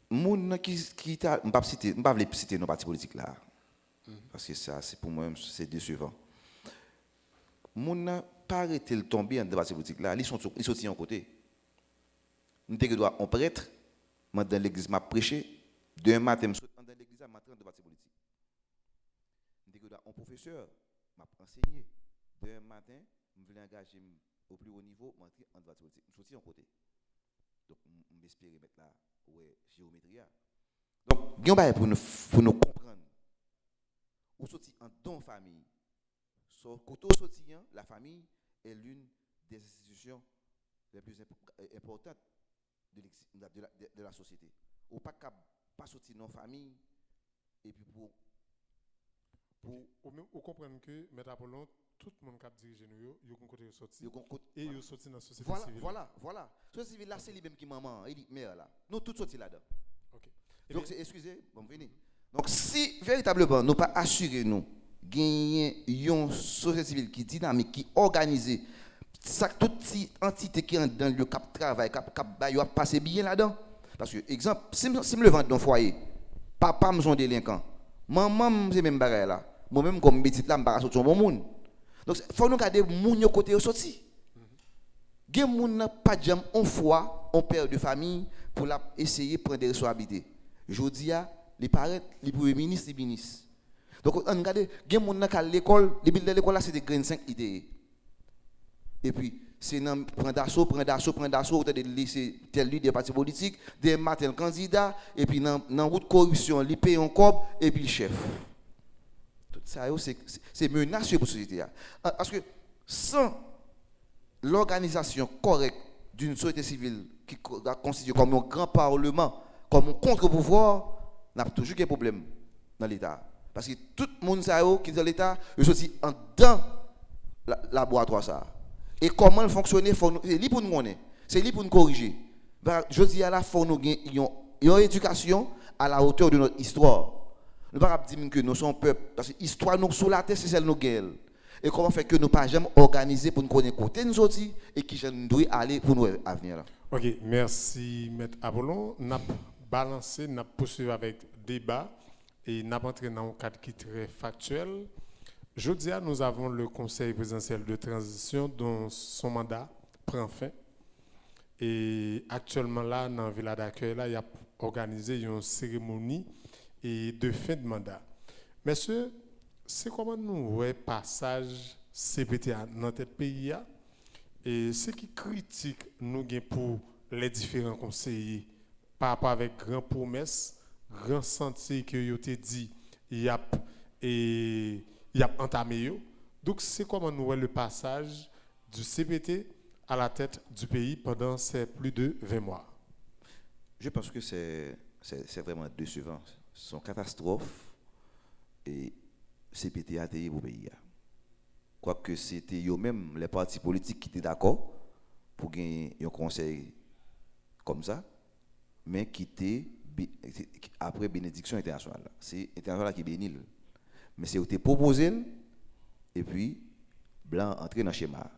moun qui t'a pas citer nos partis politiques là. Parce que ça c'est pour moi c'est décevant. Moun n'a pas arrêté de tomber dans partis politiques là, ils sont en côté. Nous devons un prêtre dans l'église m'a prêché d'un matin dans l'église m'a traité de parti politique. Nous devons un professeur m'a enseigné d'un matin je voulais engager au plus haut niveau m'entrer en parti politique. Je suis en côté. Donc on espère mettre là géométrie. Donc il y a pour nous comprendre. Ou sorti en don famille. So côté sorti la famille est l'une des institutions les plus importantes de la société. Ou pas sortir dans la famille et puis Ou comprendre que M. Apollon, tout le monde qui a dirigé nous, il y a un côté sorti et il sorti dans la société civile. Voilà. Société civile là, c'est lui-même qui maman, il dit mère là. Nous tous sortis là-dedans. OK. Donc excusez, bon venez. Donc si véritablement nous pas assurer nous gagner une société civile qui dynamique, qui organisée, ça toute entité qui est dans le cap travail, cap va passer bien là-dedans. Parce que exemple, si me le vendre dans foyer, papa me son délinquant, maman c'est même bagarre là. Moi-même comme petit là, me pas sortir bon monde. Donc faut nous garder moun yo côté sorti. Gen moun n'a pas jam on foi, on père de famille pour la essayer prendre des responsabilités. Jodi a les parents, les premiers ministres, les ministres. Donc on regarde gen moun n'a qu'à l'école, les billes de l'école là c'est des graines 5 idées. Et puis c'est prendre d'assaut, de laisser tel lui des partis politiques, des matins candidats et puis dans route corruption, li paye un cob et puis le chef. Tout ça c'est menaçant pour la société. Parce que sans l'organisation correcte d'une société civile qui constitue comme un grand parlement, comme un contre-pouvoir, on a toujours des problèmes dans l'État. Parce que tout le monde qui est dans l'État, il sorti en dans la laboratoire ça. Et comment il fonctionne, c'est lui pour nous connaître, c'est lui pour nous corriger. Je dis à la fois nous avons une éducation à la hauteur de notre histoire. Nous ne pouvons pas dire que nous sommes un peuple, parce que l'histoire nous sous la terre, c'est celle de nos guerres. Et comment faire que nous ne pas jamais organiser pour nous connaître côté nous sortir et qui nous doit aller pour nous avenir. OK, merci M. Apollon. Nous avons balancé, nous avons poursuivi avec débat et nous avons entré dans un cadre qui est très factuel. Jeudi, nous avons le Conseil présidentiel de transition dont son mandat prend fin. Et actuellement, là, dans la ville d'accueil, il y a organisé une cérémonie de fin de mandat. Messieurs, c'est comment nous voyons passage CPT dans notre pays et ce qui critique nous pour les différents conseillers par rapport avec grand promesses, grand sentier que vous avez dit, il y a entamé. Donc c'est comment nous voyons le passage du CPT à la tête du pays pendant ces plus de 20 mois. Je pense que c'est vraiment décevant. C'est une catastrophe et CPT a été pour le pays. Quoique c'était eux-mêmes, les partis politiques qui étaient d'accord pour gagner un conseil comme ça, mais qui était après bénédiction internationale. C'est international qui bénit. Mais c'est été proposé et puis blanc entrer dans le schéma.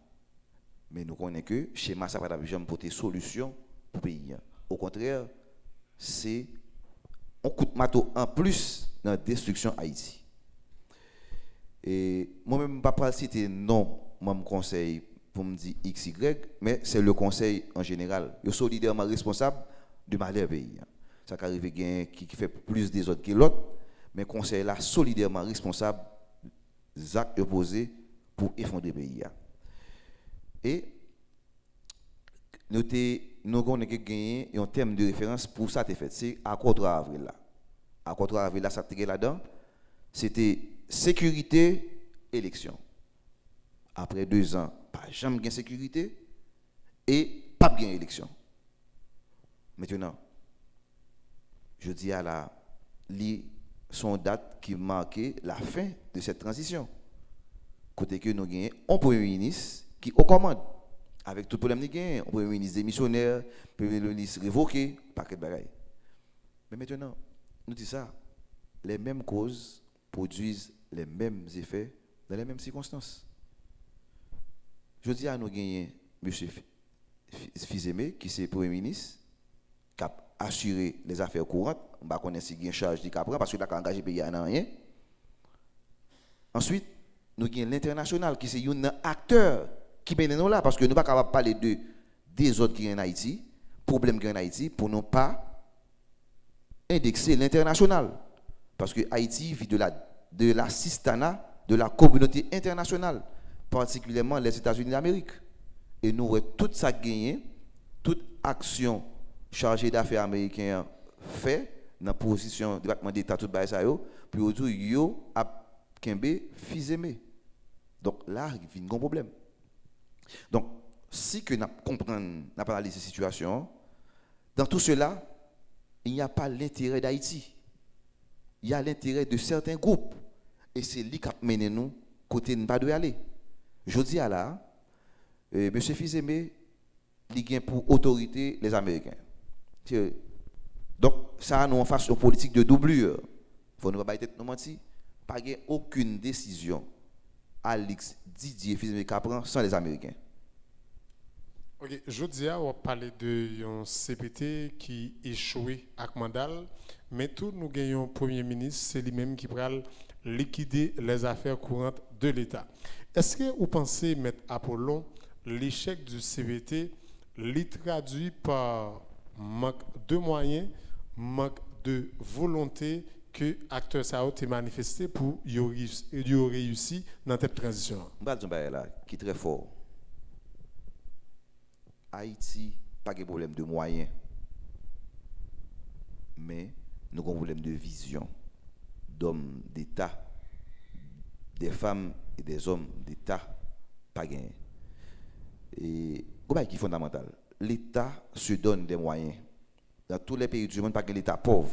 Mais nous connaissons que le schéma ça va pas jamais porter solution pour le pays. Au contraire, c'est un coup de marteau en plus dans la destruction Haïti. Et moi-même, je ne vais pas citer non, mon conseil pour me dire XY, mais c'est le conseil en général. Il est solidairement responsable du malheur du pays. Ça arrive qui fait plus des autres que l'autre, mais le conseil là solidairement responsable des actes opposés pour effondrer le pays. Et nous avons gagné un thème de référence pour ça, c'est accord 3 avril là. Accord 3 avril là, ça a là-dedans, c'était sécurité, élection. Après 2 ans, pas jamais gain sécurité et pas gain élection. Maintenant, je dis à la son date qui marquait la fin de cette transition. Côté que nous gagnons un premier ministre qui au commande avec tout problème nous gagnons, un premier ministre démissionnaire, premier ministre révoqué, paquet de bagaille. Mais maintenant, nous disons ça, les mêmes causes produisent les mêmes effets dans les mêmes circonstances. Je dis à nous gagner M. Fizeme, qui est Premier ministre, qui a assuré les affaires courantes. On va connaître si il y a une charge de Capra parce qu'il a engagé le pays à rien. Ensuite, nous avons l'international qui est un acteur qui mène nous là parce que nous ne sommes pas capables de parler des autres qui sont en Haïti, problèmes qui sont en Haïti, pour ne pas indexer l'international. Parce que Haïti vit de l'assistanat de la communauté internationale, particulièrement les États-Unis d'Amérique. Et nous avons tout ça gagné, toute action chargée d'affaires américaine fait dans la position du département d'État, tout ça, puis aujourd'hui, yo a Kembe Fizeme. Donc là, il y a un grand problème. Donc, si que nous comprenons, nous analysé la situation, dans tout cela, il n'y a pas l'intérêt d'Haïti. Il y a l'intérêt de certains groupes. Et c'est lui qui a mené nous côté nous pas de aller. Je dis à là, M. Fils-Aimé, il a pour autorité les Américains. Donc, ça nous en face une politique de doublure. Il faut ne pas être mentir. Pas aucune décision Alix, Didier, Fils-Aimé prend sans les Américains. Ok, je dis on va parler de un CPT qui échoué à Mandal, mais tout nous gagnons premier ministre, c'est lui-même qui va liquider les affaires courantes de l'État. Est-ce que vous pensez, M. Apollon, l'échec du CPT l'est traduit par manque de moyens, manque de volonté que acteur Sao a manifesté pour y réussir dans cette transition? Je vais dire là, qui est très fort. Haïti, pas de problème de moyens, mais nous avons un problème de vision, d'hommes d'État, des femmes et des hommes d'État, pas gagné. Et c'est qui est fondamental. L'État se donne des moyens. Dans tous les pays du monde, pas que l'État pauvre.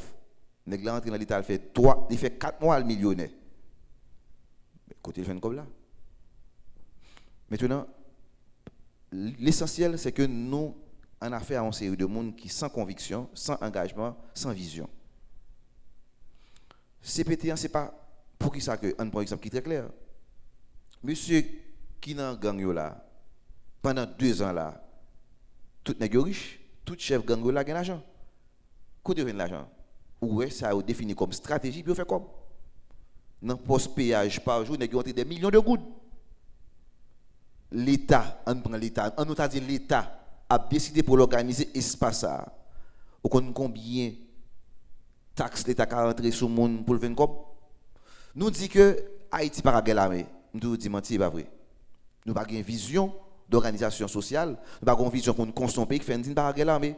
Nèg entre dans l'État, il fait 4 mois le millionnaire. Mais côté jeune comme là. Maintenant, l'essentiel, c'est que nous, en affaire à une série de monde qui sans conviction, sans engagement, sans vision. CPT, ce n'est pas pour qui ça que, un par exemple qui est très clair. Monsieur qui dans gang là, pendant 2 ans là, tout nèg riche, tout chef gang là gagne l'argent. Côté vient l'argent. Ouais, ça a défini comme stratégie, puis on fait comme. Dans poste péage par jour, nèg ont des millions de gouttes. L'État, on prend l'État, on nous a dit l'État a décidé pour l'organiser espace ça. On connaît combien taxes l'État a rentré sur le monde pour le 20 cop. Nous dit que Haïti pas gagner l'armée. Nous dit mentir pas vrai. Nous pas une vision d'organisation sociale, nous pas une vision pour nous construire un pays qui fait une pas gagner l'armée.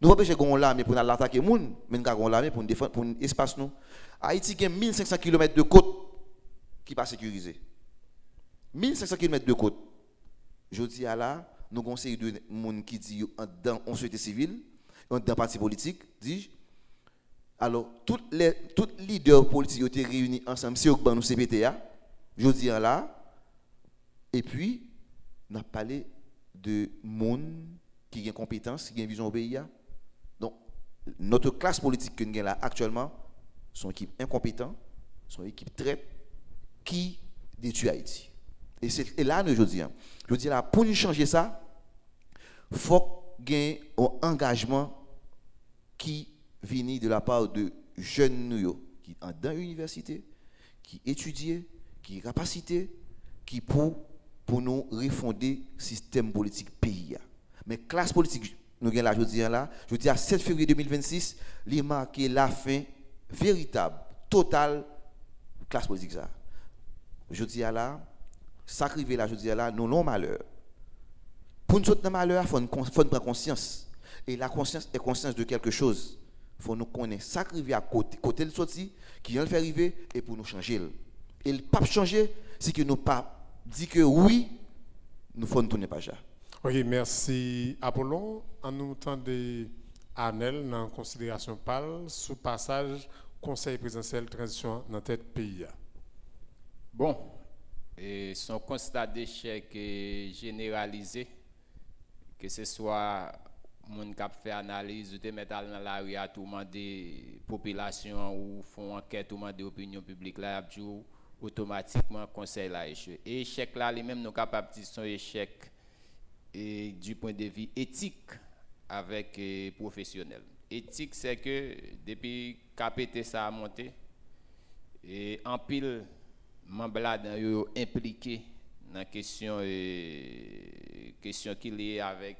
Nous pas empêcher qu'on l'armée pour l'attaquer monde, mais nous avons l'armée pour défendre pour espace nous. Haïti a 1500 km de côte qui pas sécurisé. 1500 km de côte. Je dis à là, nous avons conseillé de monde qui dit dans une société civile, dans un parti politique, dis. Alors, tous les leaders politiques ont été réunis ensemble, c'est au CPTA, je dis à là, et puis, on a parlé de monde qui a une compétence, qui a une vision au pays. Donc, notre classe politique que nous avons là actuellement, sont une équipe incompétente, sont une équipe traite, qui détruit Haïti. Et là, je dis là, pour nous changer ça, il faut gagner un engagement qui vient de la part de jeunes qui sont dans l'université, qui étudient, qui capacités, qui pour nous refonder le système politique pays. Mais classe politique, nous avons là, je dis à 7 février 2026, il a marqué la fin véritable, totale, classe politique. Ça. Je dis à là, sacrifier là, je dis là, nous non malheur. Pour nous sortir de malheur, il faut prendre conscience. Et la conscience est conscience de quelque chose. Il faut nous connaître, sacrifier à côté de sorti, qui vient le faire arriver, et pour nous changer. Et le pas changer, c'est que nous pas dit que oui, nous faut nous tourner pas ça. Ok, merci Apollon. En nous temps de Anel, dans considération PAL, sous passage Conseil présidentiel transition dans tête pays. Bon, et son constat d'échec est généralisé, que ce soit mon qui fait analyse ou te mettre dans la rue à tout demander population ou font enquête ou demander opinion publique là automatiquement conseil là échoué. Et échec là lui-même nous capable de dire son échec et du point de vue éthique avec professionnel. Éthique c'est que depuis KPT ça a monté et en pile membres là yo impliqué dans question qui liée avec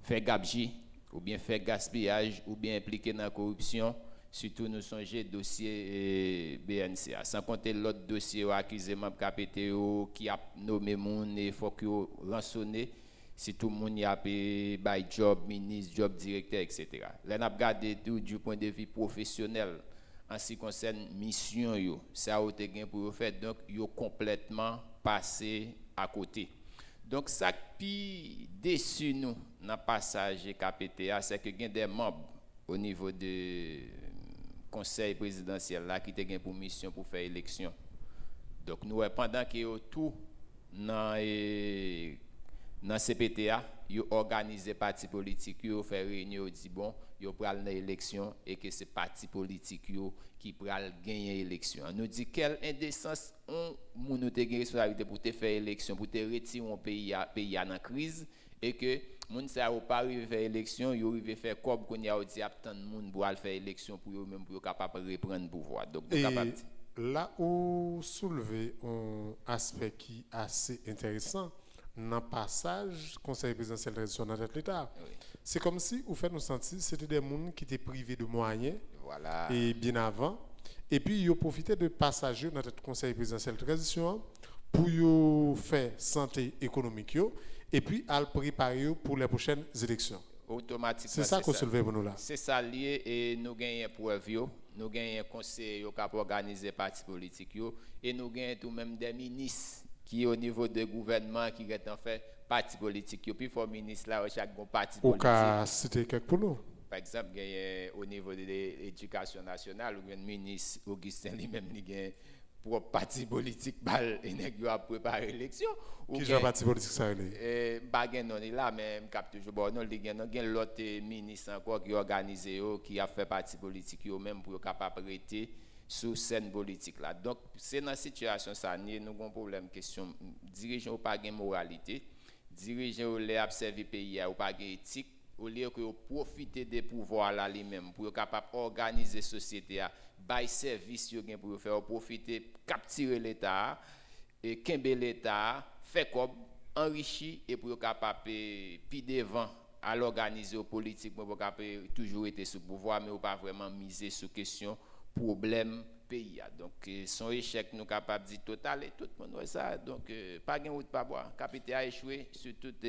faire gabegie ou bien faire gaspillage ou bien impliqué dans la corruption, surtout nous songer dossier BNCA sans compter l'autre dossier accusé membre KPT qui a nommé moun et faut que rançonner si tout le monde y a payé job ministre job directeur etc. Là n'a regardé tout du point de vue professionnel en ce qui concerne mission yo ça a été gain pour faire donc yo complètement passé à côté. Donc, ça qui déçu nous dans le passage KPTA, c'est que il y a des membres au niveau du conseil présidentiel là, qui ont pour mission pour faire élection. Donc, nous, pendant que tout dans CPTA, ils organisent des partis politiques, ils font réunion, ils disent bon, ils prennent l'élection et que c'est parti politique qui prennent gagner l'élection. Nous dit quelle indécence nous avons responsabilité pour te faire élection, pour te retirer un pays dans la crise et que moun sa ou pas arrivé faire élection, ils arrivé faire comme qu'on y a dit attendre moun pour faire élection pour eux même pour capable reprendre le pouvoir. Donc capable là où soulever un aspect qui est assez intéressant dans le passage conseil présidentiel traditionnel de l'État. Oui. C'est comme si vous faites nous sentir c'était des gens qui étaient privés de moyens voilà. Et bien avant et puis ils ont profité de passage dans notre conseil présidentiel de transition pour faire santé économique et puis à le préparer pour les prochaines élections. Automatiquement. C'est ça qu'on soulève pour nous là. C'est ça lié et nous gagnons preuve nous gagnons conseil qui a organisé parti politique et nous gagnons tout même des ministres qui au niveau du gouvernement qui est en fait parti politique et puis il faut ministre là chaque parti politique. Au cas citer quelques pour nous. Par exemple, au niveau de l'éducation nationale, le ministre Augustin lui-même il a pour parti politique bal et nèg a préparé l'élection. Qui joue parti politique ça est bagen non là mais cap toujours bon non il y a l'autre ministre encore qui organisé qui a fait parti politique même pour capable arrêter sous scène politique là. Donc c'est dans situation ça nous avons problème question dirigeant pas gain moralité, dirigeant les observer pays ou pas gain éthique au lieu que profiter des pouvoirs là lui-même pour capable organiser société à bail service yo gen pour faire profiter capturer l'état et kembe l'état fait comme enrichi et pour capable puis devant à l'organiser politique pour capable toujours être sous pouvoir mais pas vraiment miser sur question problème pays. Donc son échec nous capable dire total et tout le monde ça donc pas gain route pas boire KPT a échoué sur toute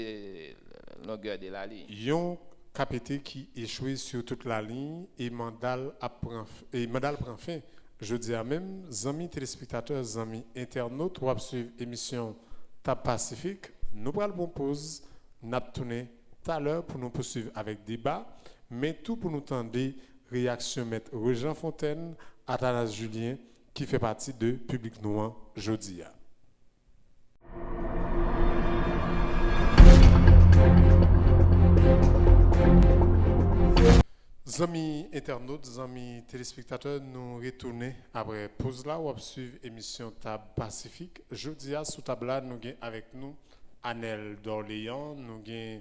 longueur de la ligne. Yon KPT qui échoué sur toute la ligne et Mandal prend fin. Je dis à même amis téléspectateurs, amis internautes, ou suivre émission Tap Pacifique, nous prenons une pause, n'a tourné tout à l'heure pour nous poursuivre avec débat, mais tout pour nous tendre réaction maître Jean Fontaine, Athanas Julien, qui fait partie de Public Noir jeudi. Amis internautes, amis téléspectateurs, nous retournons après pause là, on va suivre l'émission Table Pacifique. Jeudi à sous table là, nous avons avec nous Anel d'Orléans, nous avons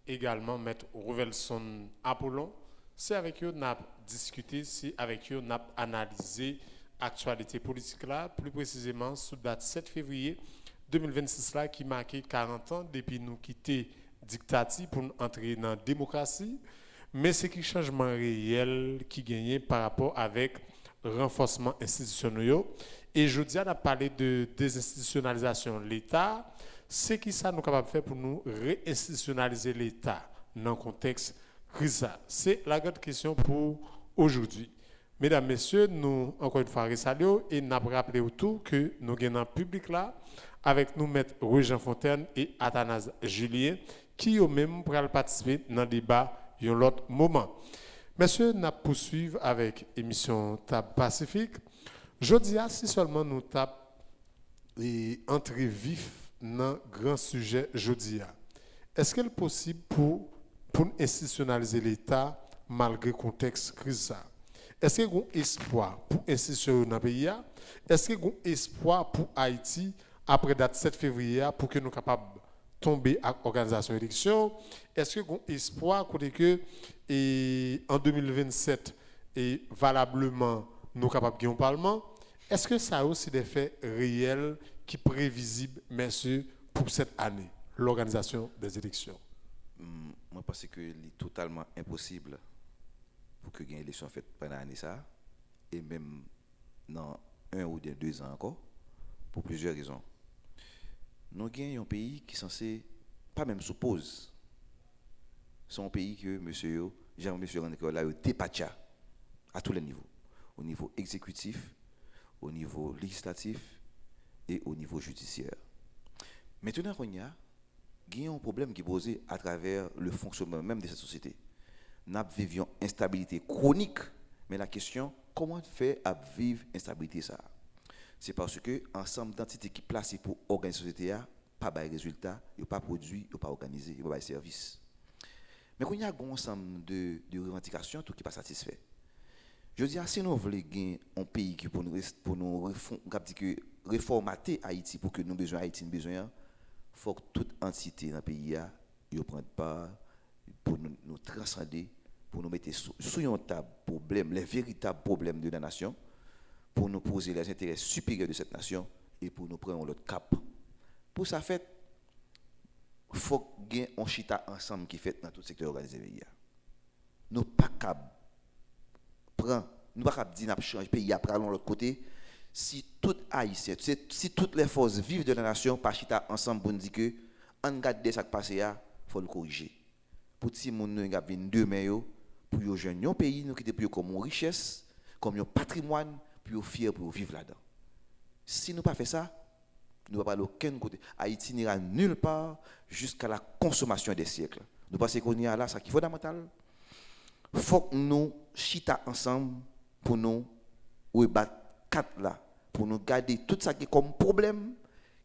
également Maître Rouvelson Apollon. C'est avec eux qu'on a discuté, c'est avec eux qu'on a analysé l'actualité politique là, plus précisément sous date 7 février 2026 là, qui marquait 40 ans depuis nous quitter dictature pour nous entrer dans la démocratie. Mais c'est un changement réel qui gagne par rapport avec renforcement institutionnel. Et je dis, on a parlé de désinstitutionnalisation de l'État. C'est qui ça nous capable de faire pour nous réinstitutionnaliser l'État dans le contexte crise. C'est la grande question pour aujourd'hui. Mesdames, Messieurs, nous, encore une fois, saluons et nous rappelons tout que nous avons un public là, avec nous, Maître Jean Fontaine et Athanas Julien, qui eux-mêmes pourront participer dans le débat. Il y a l'autre moment. Messieurs, nous poursuivons avec l'émission Table Pacifique. Je dis, si seulement nous tapons et entrer vif dans le grand sujet jeudi, est-ce qu'il est possible pour institutionnaliser l'État malgré le contexte crise? Est-ce qu'il y a un espoir pour institutionnaliser dans le pays? Est-ce qu'il y a un espoir pour Haïti après date 7 février pour que nous soyons capables tomber à l'organisation d'élection? Est-ce qu'il y a un espoir que en 2027 et valablement nous sommes capables de gagner un parlement? Est-ce que ça a aussi des faits réels qui sont prévisibles, messieurs, pour cette année, l'organisation des élections? Moi, je pense que c'est totalement impossible pour que une élection faite pendant l'année ça, et même dans 1 ou 2 ans encore, pour plusieurs raisons. Nous avons un pays qui est censé, pas même sous pause, c'est un pays que monsieur Nicolas a dépassé à tous les niveaux, au niveau exécutif, au niveau législatif et au niveau judiciaire. Maintenant, on y a il y a un problème qui est posé à travers le fonctionnement même de cette société. Nous vivions instabilité chronique, mais la question, comment faire à vivre instabilité ça? C'est parce que ensemble d'entités qui placées pour organiser la société, pas de résultat, ils pas produit, ils pas organisé, ils pas de service. Mais quand il y a un ensemble de revendications, tout qui pas satisfait. Je dis, si nous voulons un pays qui pour nous réformater Haïti pour que nous besoin Haïti besoin, faut que toute entité dans le pays prenne part pour nous transcender, pour nous mettre sur un table problème, les véritables problèmes de la nation, pour nous poser les intérêts supérieurs de cette nation et pour nous prendre l'autre cap. Pour ça fait, il faut qu'il y ait un chita ensemble qui fait dans tout le secteur organisé de pays. Nous pas capable prendre, nous pas capable dire n'a changer pays après de l'autre côté. Si tout haïtien, si toutes les forces vives de la nation pas chita ensemble pour nous dire que on regarde ça qui passe là, faut le corriger. Pour si moun nous gars vinn demain yo pour yo jeune un pays nous qui pour comme une richesse, comme un patrimoine, pour fier pour vivre là-dedans. Si nous pas fait ça, nous ne pouvons pas aucun côté. Haïti n'ira nulle part jusqu'à la consommation des siècles. Nous pensons qu'on y a là, ça qui est fondamental. Il faut que nous chita ensemble pour nous battre quatre là, pour nous garder tout ça qui est comme problème,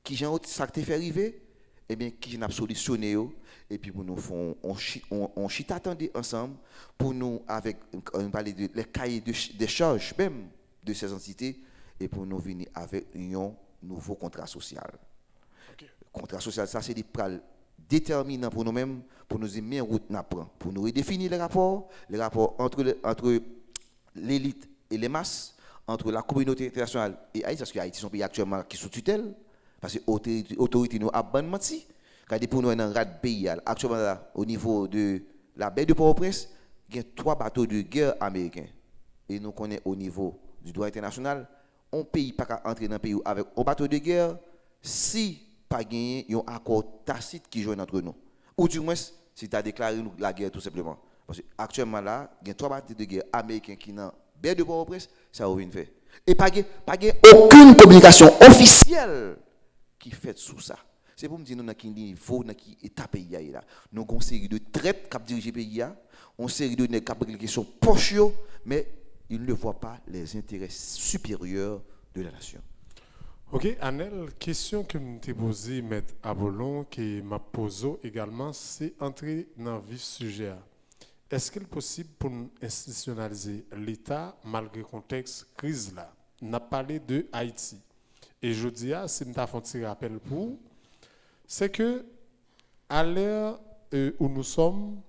qui j'ai ça qui fait arriver, et bien qui j'ai solutionné et puis pour nous on chita attendez ensemble pour nous avec on parler de les cahiers des charges même de ces entités et pour nous venir avec un nouveau contrat social. Okay. Contrat social, ça c'est des pral déterminants pour nous-mêmes, pour nous aimer en route n'apprend, pour nous redéfinir les rapports entre l'élite et les masses, entre la communauté internationale et Haïti, parce que Haïti sont pays actuellement qui sous tutelle, parce que l'autorité nous a ban menti. Quand pour nous un rat pays actuellement là, au niveau de la baie de Port-au-Prince, il y a 3 bateaux de guerre américains et nous connaissons au niveau du droit international. Un pays pas qu'à entrer dans un pays avec un bateau de guerre si pas gagné un accord tacite qui joue entre nous. Ou du moins, si tu as déclaré la guerre tout simplement. Parce que actuellement là, il y a 3 bateaux de guerre américains qui dans baie de Port-au-Prince, ça a fait. Et pas aucune communication officielle qui fait sous ça. C'est pour me dire nous dans quel niveau, dans quel état pays là. Nous avons une série de traites qui dirigent le pays, une série de questions poches, mais ils ne voient pas les intérêts supérieurs de la nation. Ok, Anel, question que je t'ai posée, M. Abolon, qui m'a posée également, c'est entrer dans le vif sujet. Est-ce qu'il est possible pour nous institutionnaliser l'État malgré le contexte crise là? On a parlé de Haïti. Et je dis, si nous avons un petit rappel pour, c'est que à l'heure où nous sommes,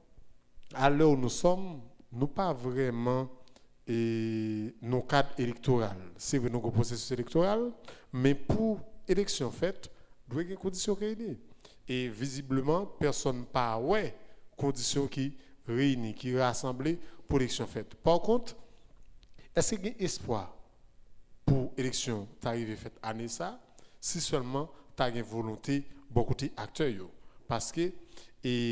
nous pas vraiment nos cadres électoraux. C'est vrai, nous avons un processus électoral, mais pour élection faite, il doit y avoir des conditions réunies. Et visiblement, personne n'a pas conditions qui réunies, qui rassemblées pour l'élection faite. Par contre, est-ce qu'il y a espoir pour l'élection t'arriver faite année ça, si seulement tu as une volonté beaucoup d'acteurs? Parce que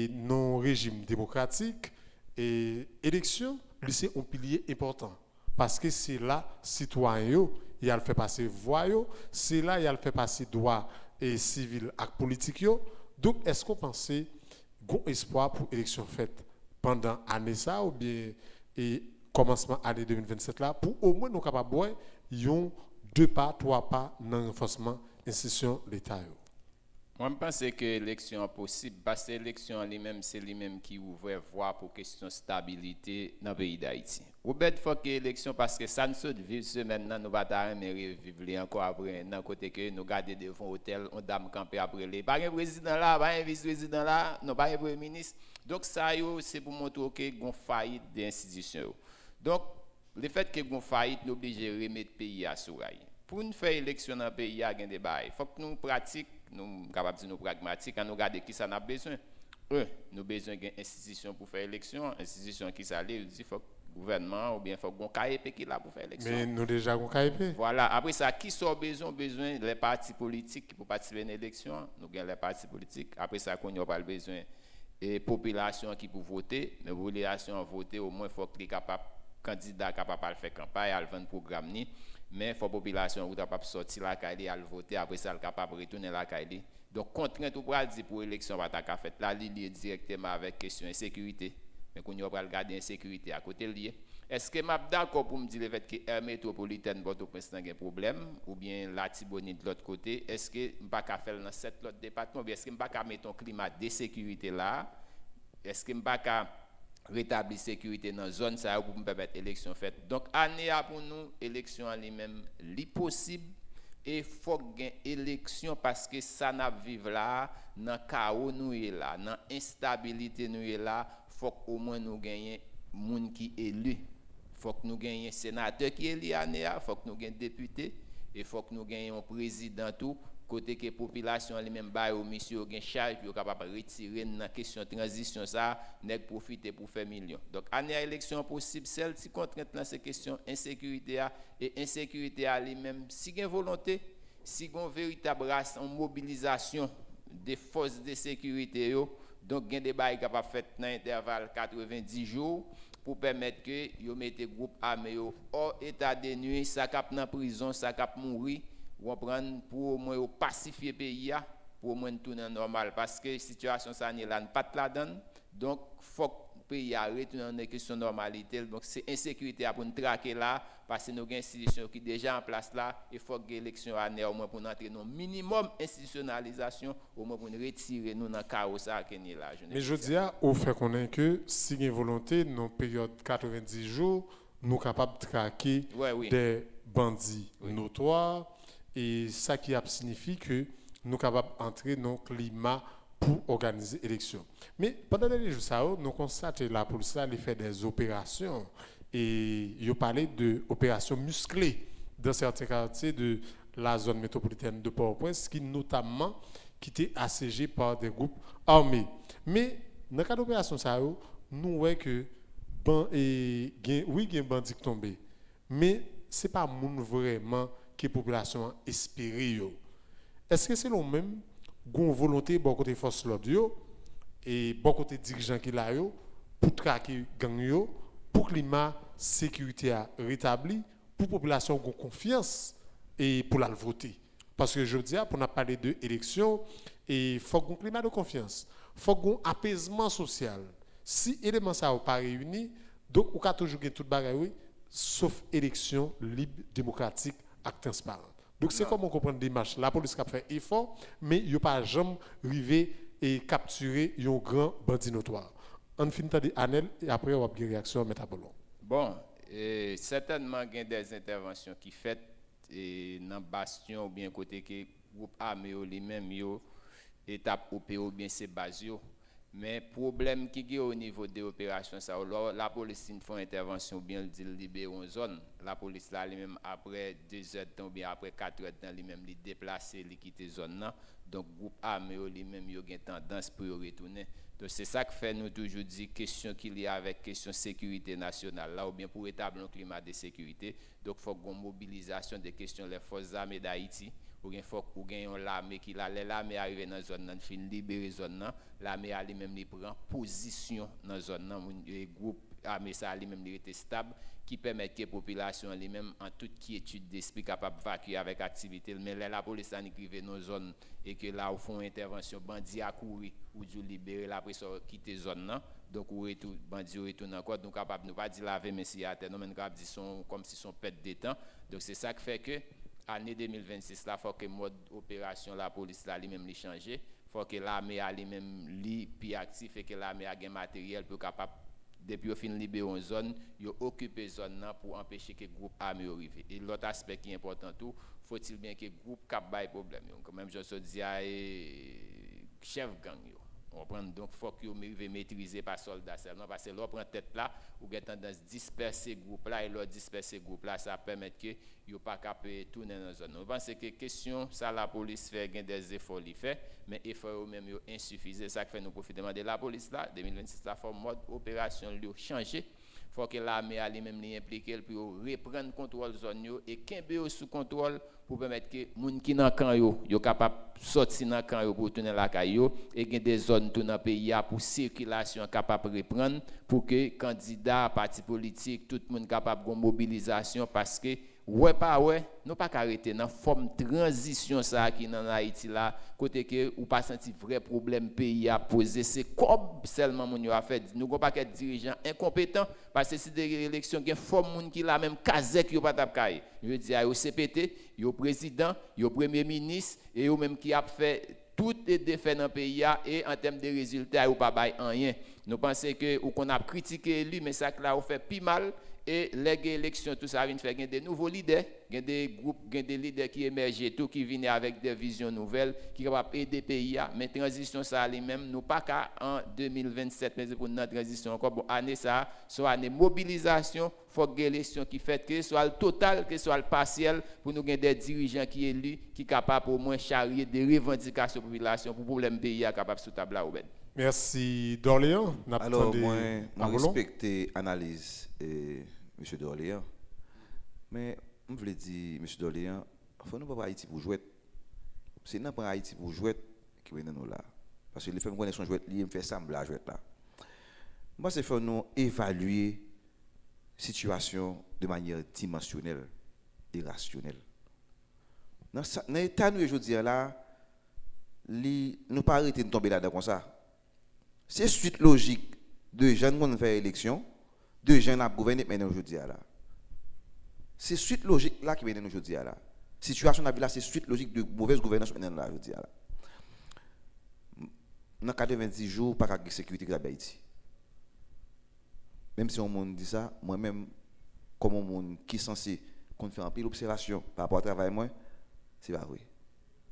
nos régimes démocratiques et élections, c'est un pilier important. Parce que c'est là, citoyen, il a fait passer voix, c'est là, il a fait passer droit et civil et politique. Donc, est-ce qu'on pense qu'il y a un espoir pour l'élection faite pendant l'année ça ou bien commencement année 2027 là, pour au moins nous capables de 2 pas, 3 pas dans le renforcement de l'institution de l'État? Moi, je pense que l'élection est possible parce que l'élection lui-même, c'est lui-même qui ouvre voie pour question de stabilité dans le pays d'Haïti. Ou bien il faut que l'élection, parce que ça nous saute vivre maintenant, nous allons vivre encore après, dans le côté que nous gardons devant l'hôtel, on dame camper après les. Pas un président là, pas un vice-président là, non pas un premier ministre. Donc ça, c'est pour montrer qu'il y a une faillite des institutions. Donc, le fait qu'il y ait une faillite, nous obligons de remettre le pays à souraille. Pour nous faire élection dans le pays, il y a des débats. Il faut que nous pratiquions, nous sommes capables de nous pragmatiques, nous regarder qui ça a besoin. Nous avons besoin d'une institution pour faire élection, institution qui s'allait, il faut que le gouvernement ou bien il faut qu'on KIP qui est là pour faire élection. Mais nous déjà avons KIP. Voilà, après ça, qui sont besoin les partis politiques qui pour participer à une élection, nous avons les partis politiques. Après ça, qu'on n'a pas besoin de population qui pour voter, mais population voter au moins il faut que les candidats capables de faire campagne, à vendre programme ni. mais faut population ou capable sortir la caille à voter après ça capable retourner la caille. Donc contrainte ou pral dire pour élection pas ta fait là lié directement avec question insécurité. Mais qu'on y va regarder insécurité à côté lié. Est-ce que m'a d'accord pour me dire le fait que air métropolitaine Port-au-Prince n'a un problème ou bien la Tibonite de l'autre côté, est-ce que m'pas ka faire dans cet autre département ou bien est-ce que m'pas ka mettre un climat de sécurité là? Est-ce que m'pas ka rétablir sécurité dans zone ça pour me permettre élection faite. Donc année pour nous élection en lui-même li possible et faut gain élection parce que ça n'a vivre là dans chaos nous est là, dans instabilité nous est là, faut au moins nous gagner monde qui élu. Faut que nous gagnions sénateur qui est élu année, faut que nous gagnions député et faut que nous gagnions président tout côté que population elle-même ba au monsieur gain charge pour capable retirer dans question transition ça nèg profiter pour faire millions. Donc année élection possible celle si contrainte dans ces questions insécurité et insécurité à lui-même si gain volonté, si gon véritable race en mobilisation des forces de sécurité yo, donc gain des bail capable fait dans intervalle 90 jours pour permettre que yo mette groupe armé yo hors état de nuit, ça cap dans prison, ça cap mourir, ou prendre pour au moins pacifier pays pour au moins tourner normal parce que situation ça n'est là pas la donne. Donc faut pays retourner dans une question de normalité. Donc c'est insécurité pour nous traquer là parce que nous avons une institution qui est déjà en place là, il faut que l'élection année au moins pour nous entrer dans minimum institutionnalisation au moins pour nous retirer nous dans chaos ça qui est là. Mais je dis au fait qu'on est que si il y a volonté dans période 90 jours, nous capables de traquer des bandits notoires et ça qui signifie que nous capables d'entrer dans le climat pour organiser l'élection. Mais pendant les jours, nous constatons la police a fait des opérations et il a parlé d'opérations musclées dans certains quartiers de la zone métropolitaine de Port-au-Prince qui notamment qui étaient assiégés par des groupes armés. Mais dans le cas d'opération nous voyons que oui, il y a un bandit qui tombé, mais ce n'est pas vraiment que la population espère. Est-ce que c'est le même gon volonté bon côté force l'audio et bon côté dirigeant qui là yo pour traquer gang yo pour climat sécurité a rétabli pour population gon confiance et pour la voter parce que je dis pour n'a parler de élection et faut gon climat de confiance faut gon apaisement social si élément ça pas réuni donc on a toujours tout bagaille sauf élection libre démocratique et transparente. Donc c'est comme on comprend des démarches. La police a fait effort, mais il n'y a pas jamais arrivé et capturer un grand bandit notoire. On finit de Anel et après on va avoir une réaction à Métabolon. Bon, certainement il y a des interventions qui faites dans bastion ou bien côté que groupe armé lui-même yo étape OP ou bien c'est base yo. Mais problème qui est au niveau des opérations, ça, la police fait une intervention bien libérer une zone. La police là lui-même après 2 heures de temps, bien après 4 heures de temps, lui-même les déplacer, les quitter zone là. Donc groupe armé lui-même il a tendance pour retourner. Donc c'est ça que fait nous toujours dire question qu'il y a avec question sécurité nationale là ou bien pour établir un climat de sécurité. Donc faut une mobilisation des questions les forces armées d'Haïti. Ou bien faut ou gagne l'armée qui l'armée arrive dans zone nan fin libérer zone nan l'armée a lui-même li prend position dans zone nan groupe armée ça lui-même li était stable qui permet que population lui-même en toute quiétude d'esprit capable vacuer avec activité mais la police a arrivé dans zone et que là au fond intervention bandit a courir ou du libérer la après quitter zone nan donc ou retour bandit retourne encore donc capable nous pas dire laver mais si à terre non mais capable dire sont comme si sont perte de temps donc c'est ça qui fait que année 2026 là faut que mode opération la police là lui-même li changer faut que l'armée a lui-même li plus actif et que l'armée a un matériel pour capable depuis au fin libérer une zone yo occuper zone là pour empêcher que groupe armé arrive et l'autre aspect qui est important tout faut-il bien que groupe cap bail problème quand même je se dis chef gang yo on prend donc faut que vous maîtriser par soldat seulement parce que l'on prend tête là ou gain tendance disperser groupe là et l'autre disperser groupe là ça permet que yo pas capable tourner dans zone. On pense que question ça la police fait gain des efforts li fait mais efforts même yo insuffisant ça fait nous profiter de la police là 2026 la forme mode opération lui changer faut que l'armée a lui-même impliquer pour reprendre contrôle zone yo et kembe sous contrôle pour permettre que moun qui dans camp yo capable sortir dans camp yo pour tourner la caillou et gain des zones tout dans pays pour circulation capable reprendre pour que candidats partis politiques tout le monde capable de mobilisation parce que ouais pas ouais, nous pas arrêter dans forme transition ça qui dans Haïti là, côté que ou pas senti vrai problème pays à poser, c'est comme seulement mon yo a fait. Nous pas que dirigeants incompétents parce que si des élections gen forme moun qui la même kazek yo pas tap kay. Je veux dire au CPT, yo président, yo premier ministre et yo même qui a fait tout est défait dans le pays et en termes de résultats, ou pas rien. Nous pensons que ou qu'on a critiqué lui, mais ça là, on fait plus mal et les élections, tout ça vient faire des nouveaux leaders, des groupes, des leaders qui émergent, tout qui viennent avec des visions nouvelles, qui sont capables d'aider le pays. Mais transition ça lui-même, nous pas qu'en 2027, mais pour notre transition encore bon année ça, soit année mobilisation, faut que l'élection qui fait que soit le total, que soit le partiel, pour nous gagner des dirigeants qui élus, qui sont capables au moins charrier des revendications de la population pour problème pays capable sous table là. Merci d'Orléans. Alors moi respecte analyse monsieur d'Orléans. Mais je voulais dire monsieur d'Orléans, faut nous pas Haïti pour jouer. C'est non pas Haïti pour jouer qui vient nous là. Parce que les femmes connaissent son jouet, ils me fait semblant jouer là. Moi c'est faut nous évaluer situation de manière dimensionnelle et rationnelle. Dans l'état nous aujourd'hui là, nous pas arrêter de tomber là-dedans comme ça. C'est suite logique de jeunes qui ont fait élection, de jeunes à gouverner maintenant aujourd'hui là. C'est suite logique là qui mène aujourd'hui là. Situation de la ville là, c'est suite logique de mauvaise gouvernance maintenant là aujourd'hui là. Dans 90 jours pas de sécurité à Haïti. Même si on monde dit ça, moi-même comme un monde qui est censé qu'on fait un pile observation par rapport au travail moi, c'est pas vrai.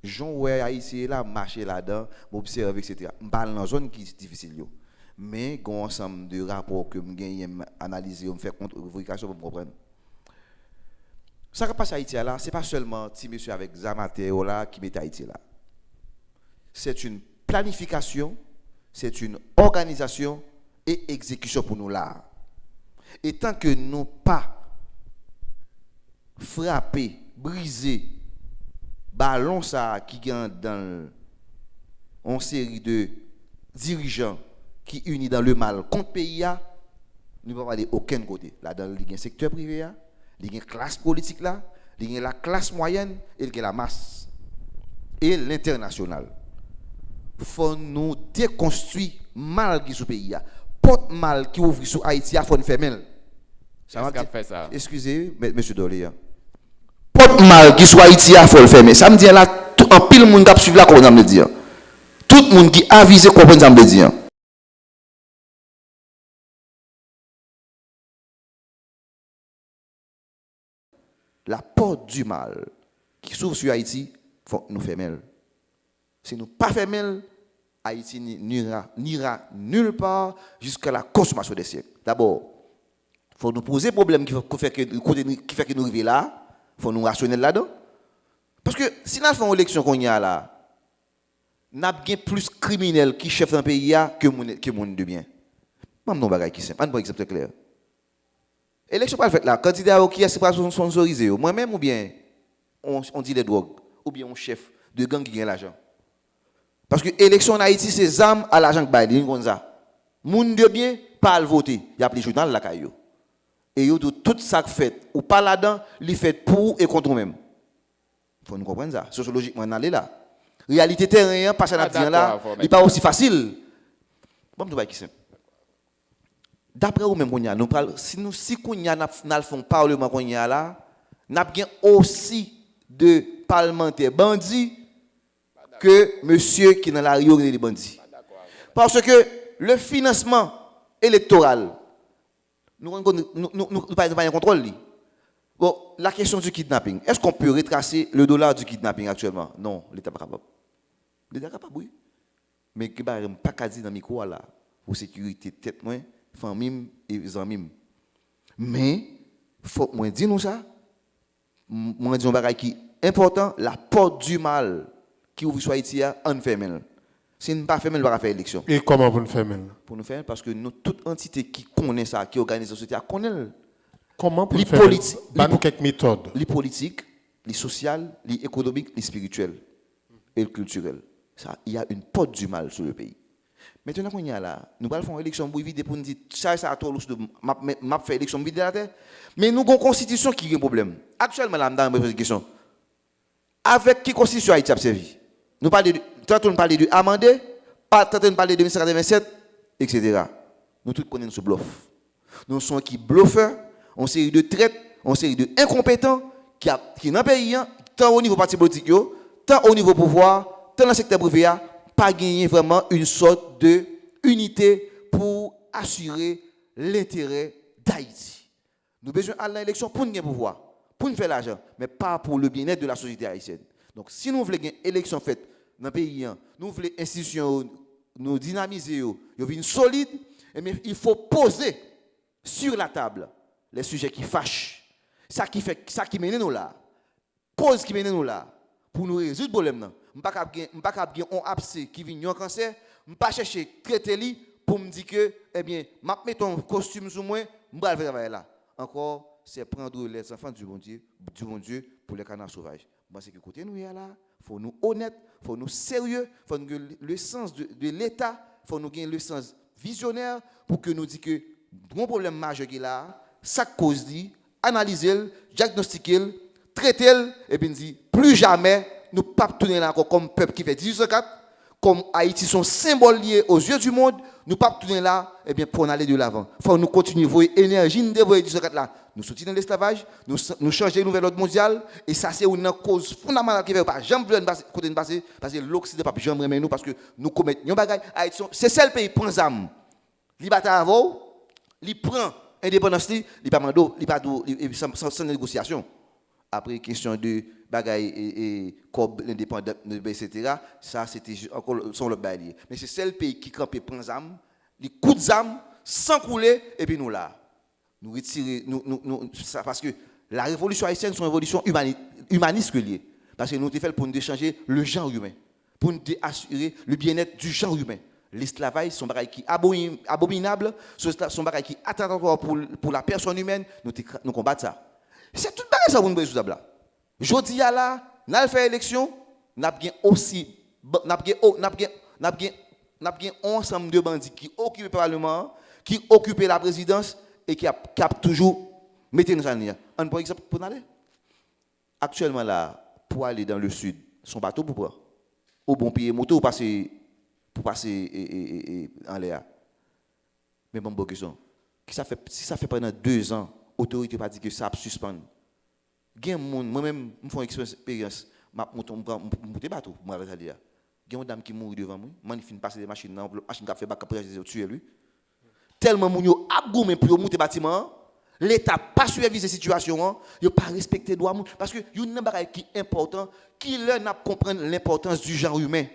Jean ouais Haïti là marcher là-dedans, m'observer etc. M'parle dans zone qui est difficile yo. Mais gon ensemble de rapports que me gagne analyser, me faire contre vérification pour me comprendre. Ça qui passe à Haïti là, c'est pas seulement petit monsieur avec Zamateo là qui met Haïti là. C'est une planification, c'est une organisation et exécution pour nous là. Et tant que nous pas frapper, briser ballon ça qui gagne dans une série de dirigeants qui unis dans le mal contre pays, nous ne pouvons pas aller aucun côté. Là dans le secteur privé, il y a une classe politique là, il y a la classe moyenne et il y a la masse et l'international. Il faut nous déconstruire mal qui sous pays. Porte mal qui ouvre sur Haïti, il faut nous fermer. Ça fait ça. Excusez, monsieur Dolé. Porte mal qui soit Haïti, il faut le fermer. Ça me dit là, en pile monde qui suivre là, comme on me dire. Tout le monde qui avise comprend ça me dire. La porte du mal qui s'ouvre sur Haïti, il faut nous fermer. Si nous ne pas fermer, Haïti n'ira nulle part jusqu'à la consommation des siècles. D'abord, il faut nous poser des problèmes qui fait que nous arrivons là, il faut nous rationner là-dedans. Parce que si nous faisons l'élection qu'on y a là, nous avons plus de criminels qui chefs d'un pays que monde de bien. Je ne sais pas si c'est un exemple clair. L'élection pas faite là, candidat qui est sponsorisé, moi-même ou bien on dit les drogues, ou bien un chef de gang qui gagne l'argent. Parce que l'élection en Haïti, c'est zam à l'argent que baille, comme ça. Moun de bien, pas le voter. Il y a les journal la caillou. Et yo tout ça fait ou pas là-dedans, il fait pour et contre même. Faut nous comprendre ça. Sociologiquement, on aller là. Réalité terrain, passer à dire là, il pas aussi facile. Bon, tu vois qui c'est. D'après vous même qu'on y a, nous parlons si qu'on y a n'a font parlement qu'on y a là, n'a bien aussi de parlementaires bandits que monsieur qui dans la Rio des bandits. Parce que le financement électoral, nous pas un contrôle. Bon, la question du kidnapping, est-ce qu'on peut retracer le dollar du kidnapping actuellement? Non, l'État n'est pas capable. L'État est capable, oui. Mais qui n'a pas qu'à dire dans le micro là, pour sécurité tête moins, famille et amis. Mais, faut moi dire nous ça. Moi dis un bagage qui est important, la porte du mal qui ouvre sur Haïti en ferme. Si nous ne pas fermer, nous ne pas faire élection. Et comment vous nous fermer? Pour nous faire parce que nous toute entité qui connaît ça, qui organise la société, connaît. Comment pour nous faire? Nous quelques méthodes. Les politiques, les sociales, les économiques, les spirituelles et les culturelles. Ça, il y a une porte du mal sur le pays. Maintenant qu'on y a là, nous allons faire une élection pour éviter pour nous dire ça a trop de m'a fait élection vide de la terre. Mais nous avons une constitution qui a un problème. Actuellement là, dans ma question. Avec quelle constitution Haïti a servi? Nous tentons de parler de amender, tentons de parler de 1987, etc. Nous tous connaissons ce bluff. Nous sommes qui bluffeurs, on série de traites, on série de incompétents qui dans le pays, tant au niveau parti politique, tant au niveau pouvoir, tant dans le secteur privé, pas gagner vraiment une sorte de unité pour assurer l'intérêt d'Haïti. Nous avons besoin d'aller à l'élection pour nous gagner pouvoir, pour nous faire l'argent, mais pas pour le bien-être de la société haïtienne. Donc si nous voulons une élection faite dans le pays, nous voulons institutions, nous dynamiser, nous voulons solide, il faut poser sur la table les sujets qui fâchent, ça qui mène nous là, cause qui mène nous là, pour nous résoudre le problème. Je ne peux pas avoir un abcès qui vient un cancer, je ne peux pas chercher traiter lui pour me dire que, eh bien, je mets ton costume sur moi, je vais faire travailler là. Encore, c'est prendre les enfants du bon Dieu pour les canards sauvages. Moi, c'est que côté nous là, il faut nous honnêtes, il faut nous sérieux, il faut nous le sens de l'État, il faut nous gagner le sens visionnaire pour que nous disions que mon problème majeur qui est là, ça cause dit, analyser, diagnostiquer, traiter, et puis dit plus jamais nous ne pouvons pas tourner là encore comme peuple qui fait 1804, comme Haïti sont symboles liés aux yeux du monde, nous ne pouvons pas tourner là et bien, pour aller de l'avant. Il faut nous continuer à voir l'énergie de 1804 là. Nous soutenons l'esclavage, nous changer le nouvel ordre mondial, et ça c'est une cause fondamentale qui ne veut pas jamais passer, parce que l'Occident ne peut pas jamais remettre nous, parce que nous commettons des bagages. C'est seul pays qui prend les armes. Il bat avant, il prend l'indépendance, il pas sans négociation. Après, question de bagaille et comme l'indépendance, etc., ça, c'était encore son le bail. Mais c'est seul pays qui campe, prend les armes, les coups d'armes, sans couler, et puis nous là. Nous retirer, ça, parce que la révolution haïtienne, c'est une révolution humaniste liée. Parce que nous avons fait pour nous changer le genre humain, pour nous assurer le bien-être du genre humain. L'esclavage, son bagaille qui est abominable, son bagaille qui est attentatoire pour la personne humaine, nous combattons ça. C'est tout bagaille ça pour nous faire sous là. Jodi a là, nous avons fait élection, nous avons aussi un ensemble de bandits qui occupent le Parlement, qui occupent la présidence et qui a toujours mis nous en ligne. Un bon exemple pour aller. Actuellement là, pour aller dans le sud, son bateau pour quoi? Au bon pied moto pour passer en l'air. Mais bon, bonne question. Si ça fait pendant 2 ans, l'autorité n'a pas dit que ça a suspend. Moi-même, je fais une expérience. Je monte bateau. Il y a une dame qui mourit devant moi. Je finis passer des machines. La machine qui a fait bac après, je tuer lui. Tellement de gens ont goumé pour monter le bâtiment. L'État n'a pas supervisé la situation. Il n'a pas respecté les droits. Parce qu'il y a une chose qui est importante, qui leur n'a pas compris l'importance du genre humain.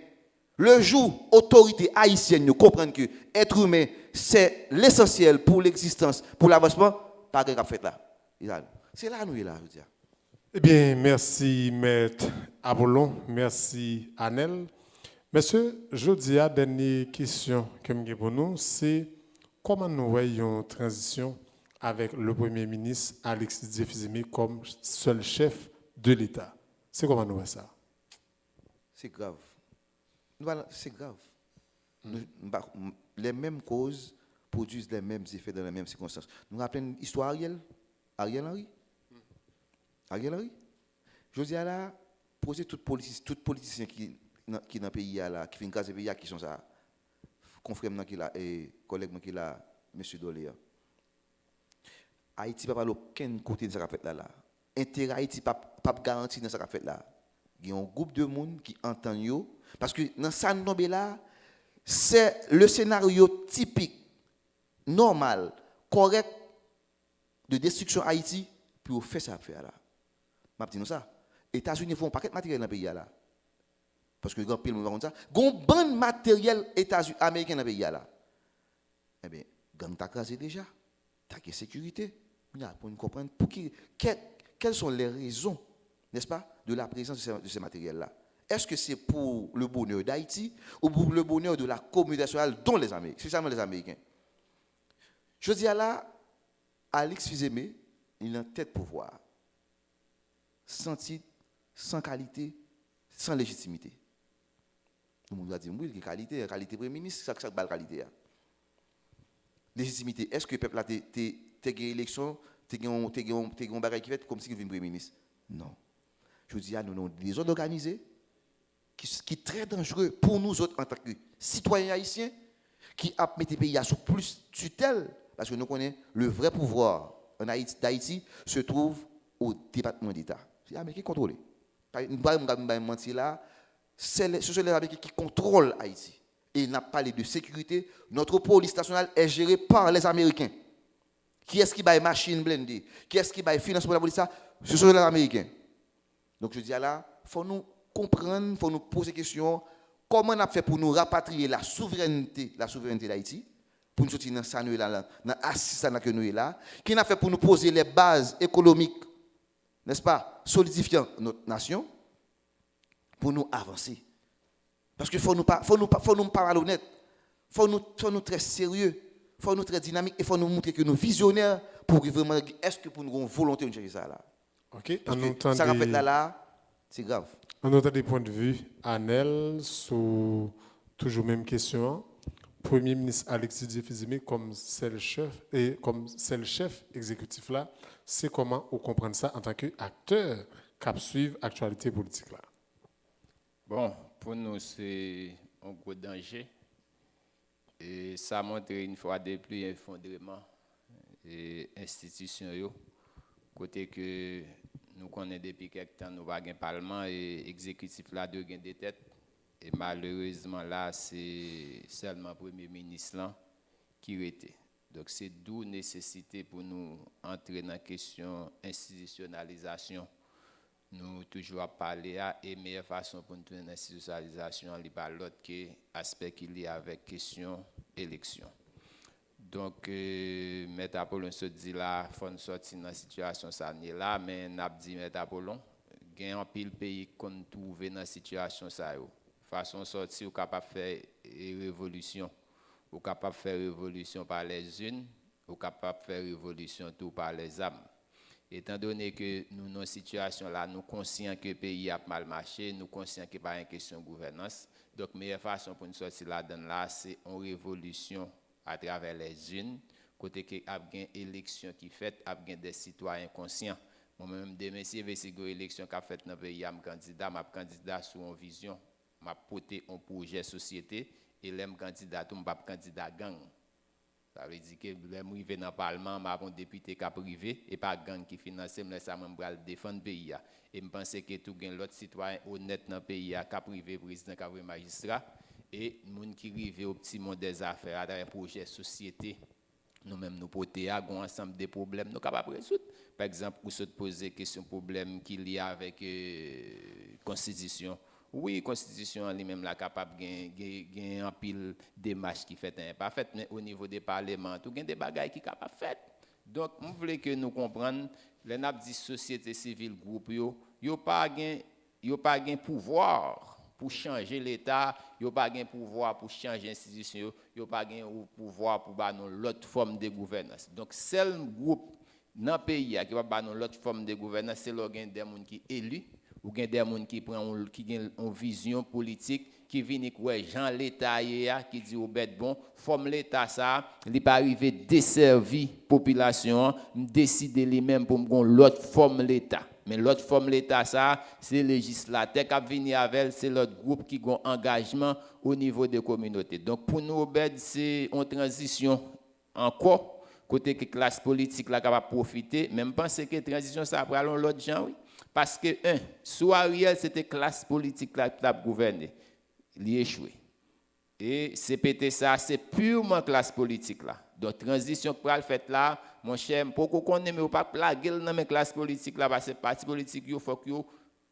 Le jour où l'autorité haïtienne comprend que l'être humain, c'est l'essentiel pour l'existence, pour l'avancement, pas de fait là. C'est là nous là, je veux dire. Eh bien, merci Maître Apollon, merci Anel. Monsieur, je dis à dernière question que je pour nous, c'est comment nous voyons transition avec le Premier ministre Alexis Didier comme seul chef de l'État. C'est comment nous voyons ça? C'est grave. C'est grave. Les mêmes causes produisent les mêmes effets dans les mêmes circonstances. Nous rappelons l'histoire Ariel Henry. Je dis à la, poser tout politicien qui dans le pays là, qui fait une case pays qui sont ça, confrère qui là et collègue qui là, monsieur Doléa. Haïti pas parler aucun côté de ça fait là. Intérêt Haïti pas garanti dans ça fait là. Il y a un groupe de monde qui entend yo parce que dans ça tombé là, c'est le scénario typique normal, correct de destruction Haïti pour faire ça faire là. M'a dit nous ça. États-Unis font un paquet de matériel dans le pays là. Parce que grand pile monde ça, gon bon matériel États-Unis américain dans le pays là. Eh bien, gang ta casé déjà. Ta sécurité. Pour nous comprendre quelles sont les raisons, n'est-ce pas, de la présence de ces matériels-là. Est-ce que c'est pour le bonheur d'Haïti ou pour le bonheur de la communauté nationale, dont les Américains, spécialement les Américains? Je dis à là, Alex Fizemé, il a en tête pouvoir, sans titre, sans qualité, sans légitimité. Tout le monde va dire, oui, il y a qualité Premier ministre, c'est ça que la qualité. Légitimité, est-ce que le peuple a une élection, un bagage qui fait comme si il vient Premier ministre? Non. Je dis, nous avons des zones organisées qui sont très dangereux pour nous autres en tant que citoyens haïtiens qui a mis le pays sous plus tutelle, parce que nous connaissons le vrai pouvoir en Haïti, d'Haïti se trouve au département d'État. C'est l'Amérique qui contrôle. Je ne vais pas mentir là, ce sont les Américains qui contrôlent Haïti. Et il n'a pas parlé de sécurité. Notre police nationale est gérée par les Américains. Qui est-ce qui va machine blindée? Qui est-ce qui va financer pour la police? Ce sont les Américains. Donc je dis là, il faut nous comprendre, il faut nous poser des questions. Comment on a fait pour nous rapatrier la souveraineté d'Haïti, pour nous sortir dans ça, dans l'assistance que nous sommes là, qui a fait pour nous poser les bases économiques, n'est-ce pas, solidifiant notre nation, pour nous avancer. Parce qu'il faut nous pas malhonnêtes, il faut nous très sérieux, il faut nous très dynamiques, et il faut nous montrer que nous visionnaires pour que vraiment, est-ce que pour nous avons volonté de gérer ça là. OK, parce que ça en fait là, c'est grave. On a des points de vue, Anel, sur toujours même question. Premier ministre Alexis Diefizime comme seul chef exécutif là, c'est comment on comprend ça en tant qu'acteur qui suit l'actualité politique là. Bon, pour nous c'est un gros danger et ça montre une fois de plus effondrement des institutions côté que nous connaissons depuis quelques temps, nous avons un parlement et l'exécutif là de gain des têtes. Et malheureusement là, c'est seulement le Premier ministre là qui était. Donc c'est d'où nécessité pour nous entrer dans la question institutionnalisation. Nous toujours parler à et meilleure façon pour nous entrer dans l'institutionnalisation, il n'y a pas l'autre aspect qui est lié avec question élection. Donc, M. Apollon se dit là, il faut sortir dans la situation ça là, mais n'a dit M. Apollon, il y a un pile pays qu'on trouve dans la situation ça façon sortir ou capable faire révolution, ou capable faire révolution par les unes, ou capable faire révolution tout par les âmes. Étant donné que nous dans situation là, nous conscients que le pays a mal marché, nous conscients que pas une question de gouvernance. Donc meilleure façon pour nous sortir là-dedans là, c'est une révolution à travers les unes, côté que a une élection qui fait, a des citoyens conscients. Moi-même, demain, si il y a une élection qui a fait dans le pays, je suis candidat sous une vision, je porté un projet société, et je suis candidat, je ne suis pas candidat gang. Ça veut dire que je suis dans le Parlement, je suis un député qui est privé, et pas gang qui finance, je vais défendre le pays. Et je pense que tout l'autre citoyen honnête dans le pays, qui est privé, président, qui est magistrat, et les gens qui arrivent au petit monde des affaires à travers un projet société, nous-mêmes nous porter à un ensemble de problèmes nous sommes capables de résoudre. Par exemple, pour se poser question problème qu'il y a avec la Constitution. Oui, la Constitution elle-même est capable de un pile de démarches qui fait pas fait, mais au niveau des parlements, tout gain des bagages qui capable fait. Donc, je voulais que nous comprenions, les nappes de société civile groupe yo pas gain pouvoir pour changer l'État, il n'y a pas de pouvoir pour changer l'institution, il n'y a pas de pouvoir pour avoir l'autre forme de gouvernance. Donc, seul groupe dans le pays qui va avoir l'autre forme de gouvernance, c'est des gens qui sont élus, ou des gens qui ont une vision politique, qui viennent avec Jean l'État, qui dit au bête bon, forme l'État ça, il n'est pas arrivé desservir la population, décider lui-même pour l'autre forme l'État. Mais l'autre forme l'État, ça, c'est le législateur qui vient avec, c'est l'autre groupe qui a un engagement au niveau des communautés. Donc pour nous, c'est une transition encore, côté que la classe politique là capable profiter, même penser que la transition ça après l'autre gens, oui. Parce que, sous Ariel, c'était la classe politique là qui a gouverné. Il a échoué. Et CPT, ça, c'est purement classe politique là. Donc, transition pour le fait là, mon cher, pourquoi qu'on ne met pas plaguer dans la classe politique là, parce que parti politique, il faut que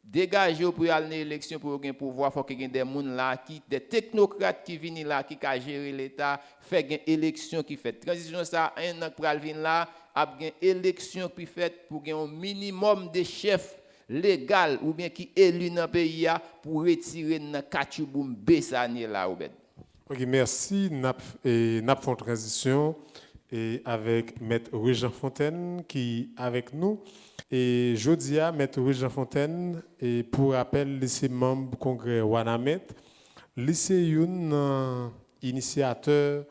dégager pour aller dans l'élection pour gagner pouvoir, il faut qu'il y ait des gens là, des technocrates qui viennent là, qui ont géré l'État, fait une élection qui fait. Transition ça, un an pour aller là, a une élection qui fait pour gagner un minimum de chefs légal ou bien qui élu dans le pays pour retirer dans Kachuboum Bessane là au bed. OK, merci. N'a fait transition et avec Maître Jean Fontaine qui est avec nous. Et Jodia, Maître Jean Fontaine, et pour rappel, c'est membre du congrès Wanamet. lycée initiateur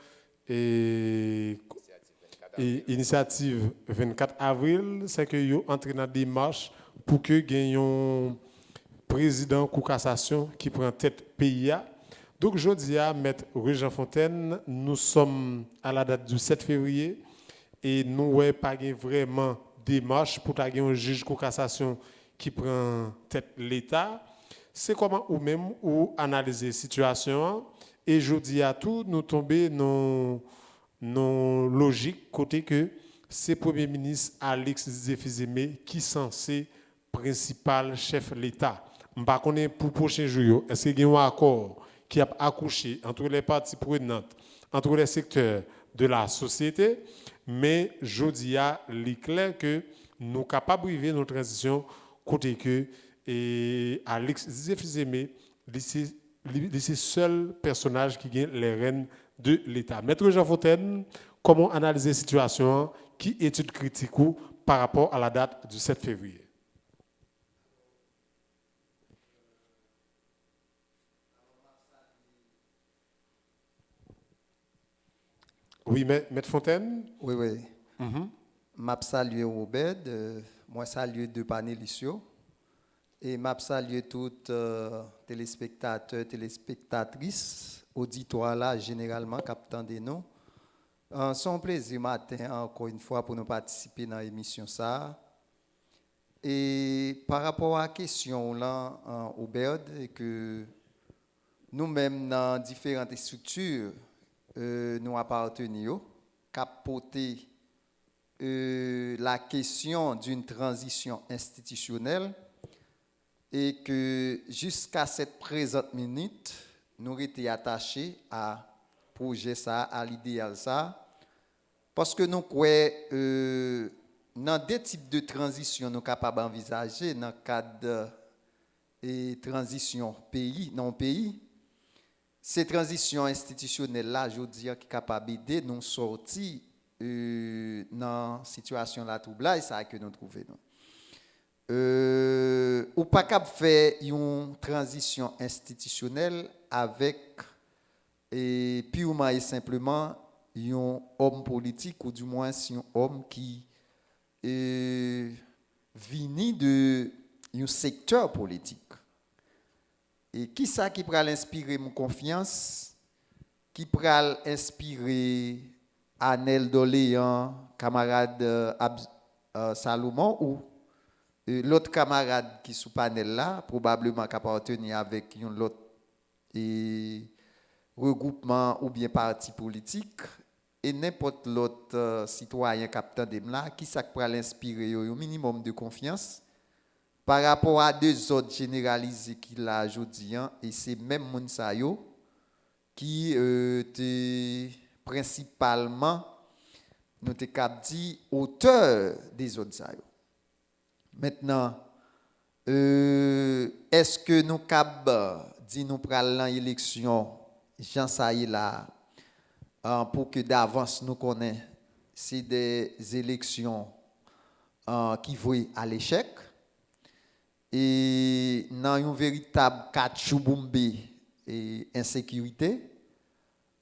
et initiative 24 avril, c'est que yo entré dans démarche pour que gagnons président Cour cassation qui prend tête pays. Donc je dis à Maître Régent Fontaine, nous sommes à la date du 7 février et nous n'avons pas vraiment démarche pour avoir un juge Cour cassation qui prend tête l'État. C'est comment ou même ou analyser la situation et je dis à tout nous tomber dans non logique côté que c'est Premier ministre Alex Zefizeme qui est censé principal chef de l'État. Je ne sais pas pour le prochain jour, est-ce qu'il y a un accord qui a accouché entre les parties prenantes, entre les secteurs de la société, mais je dis à l'éclair que nous sommes capables de vivre notre transition côté que Alex Zefizeme, c'est le seul personnage qui gagne les rênes de l'État. Maître Jean Fontaine, comment analyser la situation, qui étude critique par rapport à la date du 7 février? Oui, Maître Fontaine? Oui, oui. Je salue Obed, moi salue deux panélistes et je salue tous téléspectateurs, téléspectatrices, auditoires là, généralement, captant des noms. C'est un plaisir matin, encore une fois, pour nous participer dans l'émission ça. Et par rapport à la question là, Obed, que nous-mêmes, dans différentes structures, nous appartenons, capoter la question d'une transition institutionnelle et que jusqu'à cette présente minute, nous étions attachés à projet ça, à l'idéal ça, parce que nous croyons dans des types de transition nous sommes capables d'envisager dans le cadre de transition pays, non pays. Ces transitions institutionnelles-là, je veux dire, qui sont capables d'aider nous sortir dans la situation là troublée, c'est ça que nous trouvons. Ou pas capable de faire une transition institutionnelle avec, et purement et simplement, un homme politique, ou du moins un homme qui vient d'un secteur politique. Et qui ça qui pourra l'inspirer mon confiance, qui pourra inspirer Anel Doléan, camarade Salomon, ou l'autre camarade qui est sous panel là, probablement qui appartient avec un autre regroupement ou bien parti politique, et n'importe l'autre citoyen captant de là, qui ça qui pourra l'inspirer au minimum de confiance par rapport à deux autres généralisés qu'il a aujourd'hui, et c'est même Mounsayo qui était principalement, nous avons dit, auteur des autres. Maintenant, est-ce que nous avons dit nous prenons l'élection, Jean Saïd là, pour que d'avance nous connaissons, c'est des élections qui vont à l'échec? Et dans une véritable kachouboumbe et insécurité,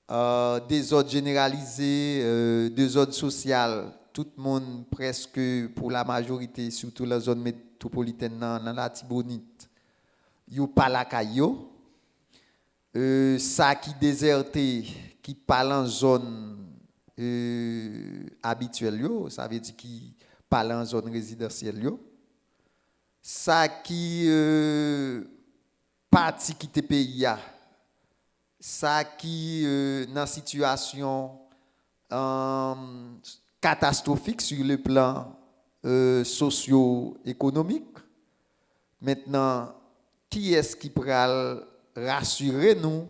des ordres généralisés, des ordres sociaux, tout le monde presque pour la majorité, surtout la zone métropolitaine dans la Tibonite, yo pas la caillou, ça qui déserté, qui parle en zone habituelle, ça veut dire qui parle en zone résidentielle. Ça qui parti quitter pays, ça qui dans situation catastrophique sur le plan socio-économique. Maintenant, qui est-ce qui pourra rassurer nous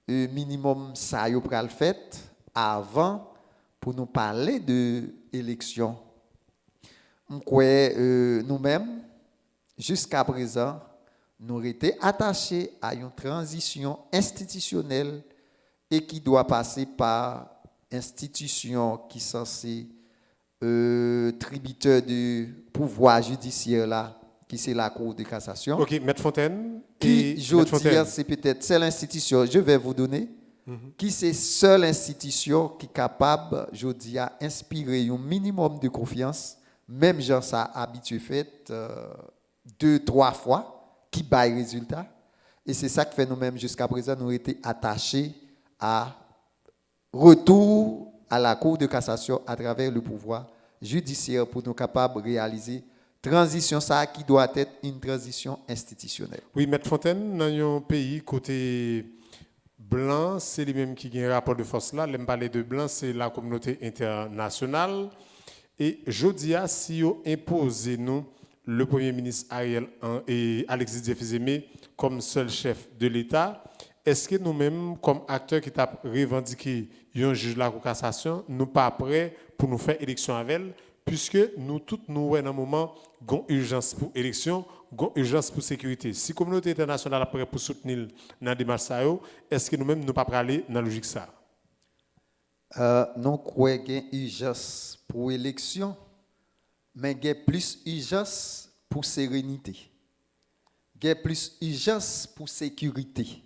minimum ça yo pral fait avant pour nous parler de élection? Nous-mêmes jusqu'à présent, nous étions attachés à une transition institutionnelle et qui doit passer par institution qui sont censées tributaires du pouvoir judiciaire là, qui c'est la Cour de cassation. OK, Maître Fontaine. Qui, je Maître veux dire, Fontaine. c'est peut-être seule institution, je vais vous donner, qui c'est seule institution qui est capable, je dis, à inspirer un minimum de confiance, même gens ça habitué fait 2-3 fois, qui baille résultat. Et c'est ça que fait nous-mêmes jusqu'à présent, nous été attachés à retour à la Cour de cassation à travers le pouvoir judiciaire pour nous capables de réaliser transition ça qui doit être une transition institutionnelle. Oui, Maître Fontaine, dans un pays côté blanc, c'est lui-même qui a un rapport de force là. L'aime parler de blanc, c'est la communauté internationale. Et je dis, si vous imposez nous le Premier ministre Ariel et Alexis Tshisekedi comme seul chef de l'État, est-ce que nous-mêmes, comme acteurs qui t'a revendiqué un juge de la Cour de cassation, nous pas prêts pour nous faire élection avec elle, puisque nous tous nous dans un moment avons urgence pour élection, avons urgence pour sécurité. Si la communauté internationale est prête pour soutenir dans la démarche, est-ce que nous-mêmes nous pas prêts aller dans la logique ça? Nous croyons qu'il y a urgence pour élection, mais il y a plus urgence pour sérénité. Il y a plus urgence pour sécurité.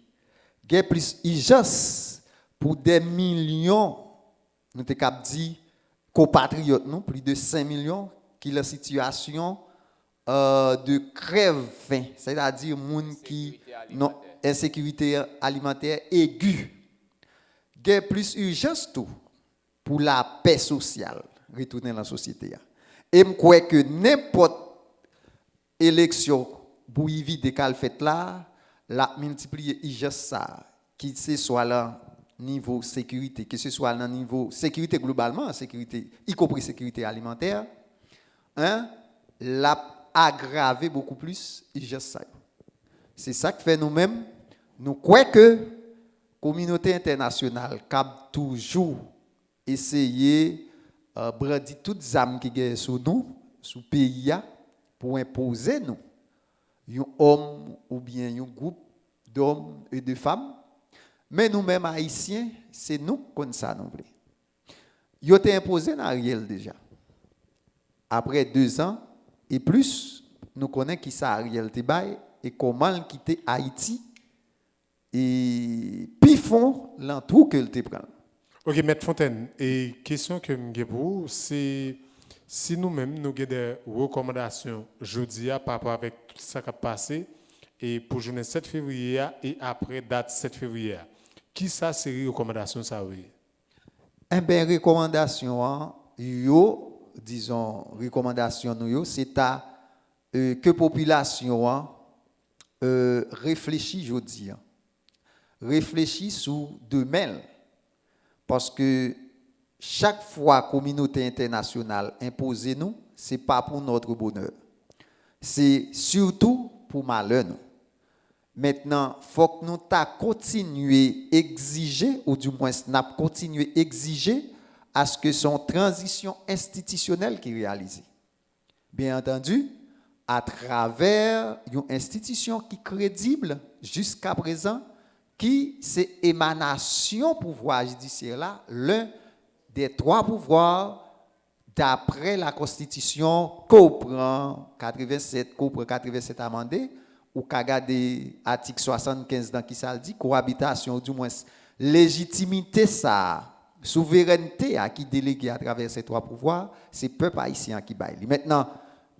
Il y a plus urgence pour des millions, nous avons dit, compatriotes, non? Plus de 5 millions, qui ont la situation de crève-faim, c'est-à-dire gens qui ont insécurité alimentaire aiguë. Il y a plus urgence tout pour la paix sociale, retourner dans la société. Et je crois que n'importe élection pour éviter qu'elle fait là, la multiplier urgence ça, qui ce soit là niveau sécurité, que ce soit dans niveau sécurité globalement, sécurité, y compris sécurité alimentaire, l'a aggravé beaucoup plus urgence ça. C'est ça que fait nous-mêmes, nous croyons que la communauté internationale a toujours essayé de brandir toutes les armes qui sont sur nous, sur le pays, pour imposer nous, un homme ou bien un groupe d'hommes et de femmes. Mais nous-mêmes, Haïtiens, c'est nous comme ça, non plus. Ils ont été imposés dans Ariel déjà. Après 2 ans et plus, nous connaissons qui ça Ariel Tebaï et comment il quitte Haïti et puis font l'entour que le prend. OK, Maître Fontaine, et question que je pour vous, c'est si nous-mêmes nous avons des recommandations jeudi par rapport avec tout ça qui a passé et pour journée 7 février et après date 7 février. Qui ça c'est les recommandations ça oui? Eh bien, recommandation yo, disons recommandation nous c'est à que population réfléchit jeudi. Réfléchit sous demain. Parce que chaque fois que la communauté internationale impose nous, ce n'est pas pour notre bonheur. C'est surtout pour malheur. Maintenant, il faut que nous continuions à exiger, ou du moins, nous continuons à exiger à ce que son transition institutionnelle qui est réalisée. Bien entendu, à travers une institution qui est crédible jusqu'à présent, qui c'est émanation pouvoir judiciaire là, l'un des 3 pouvoirs d'après la Constitution qu'on prend 87 amendé ou qu'a regardé article 75 dans qui ça le dit cohabitation ou du moins légitimité ça souveraineté à qui délégué à travers ces 3 pouvoirs, c'est peuple haïtien qui baille. Maintenant,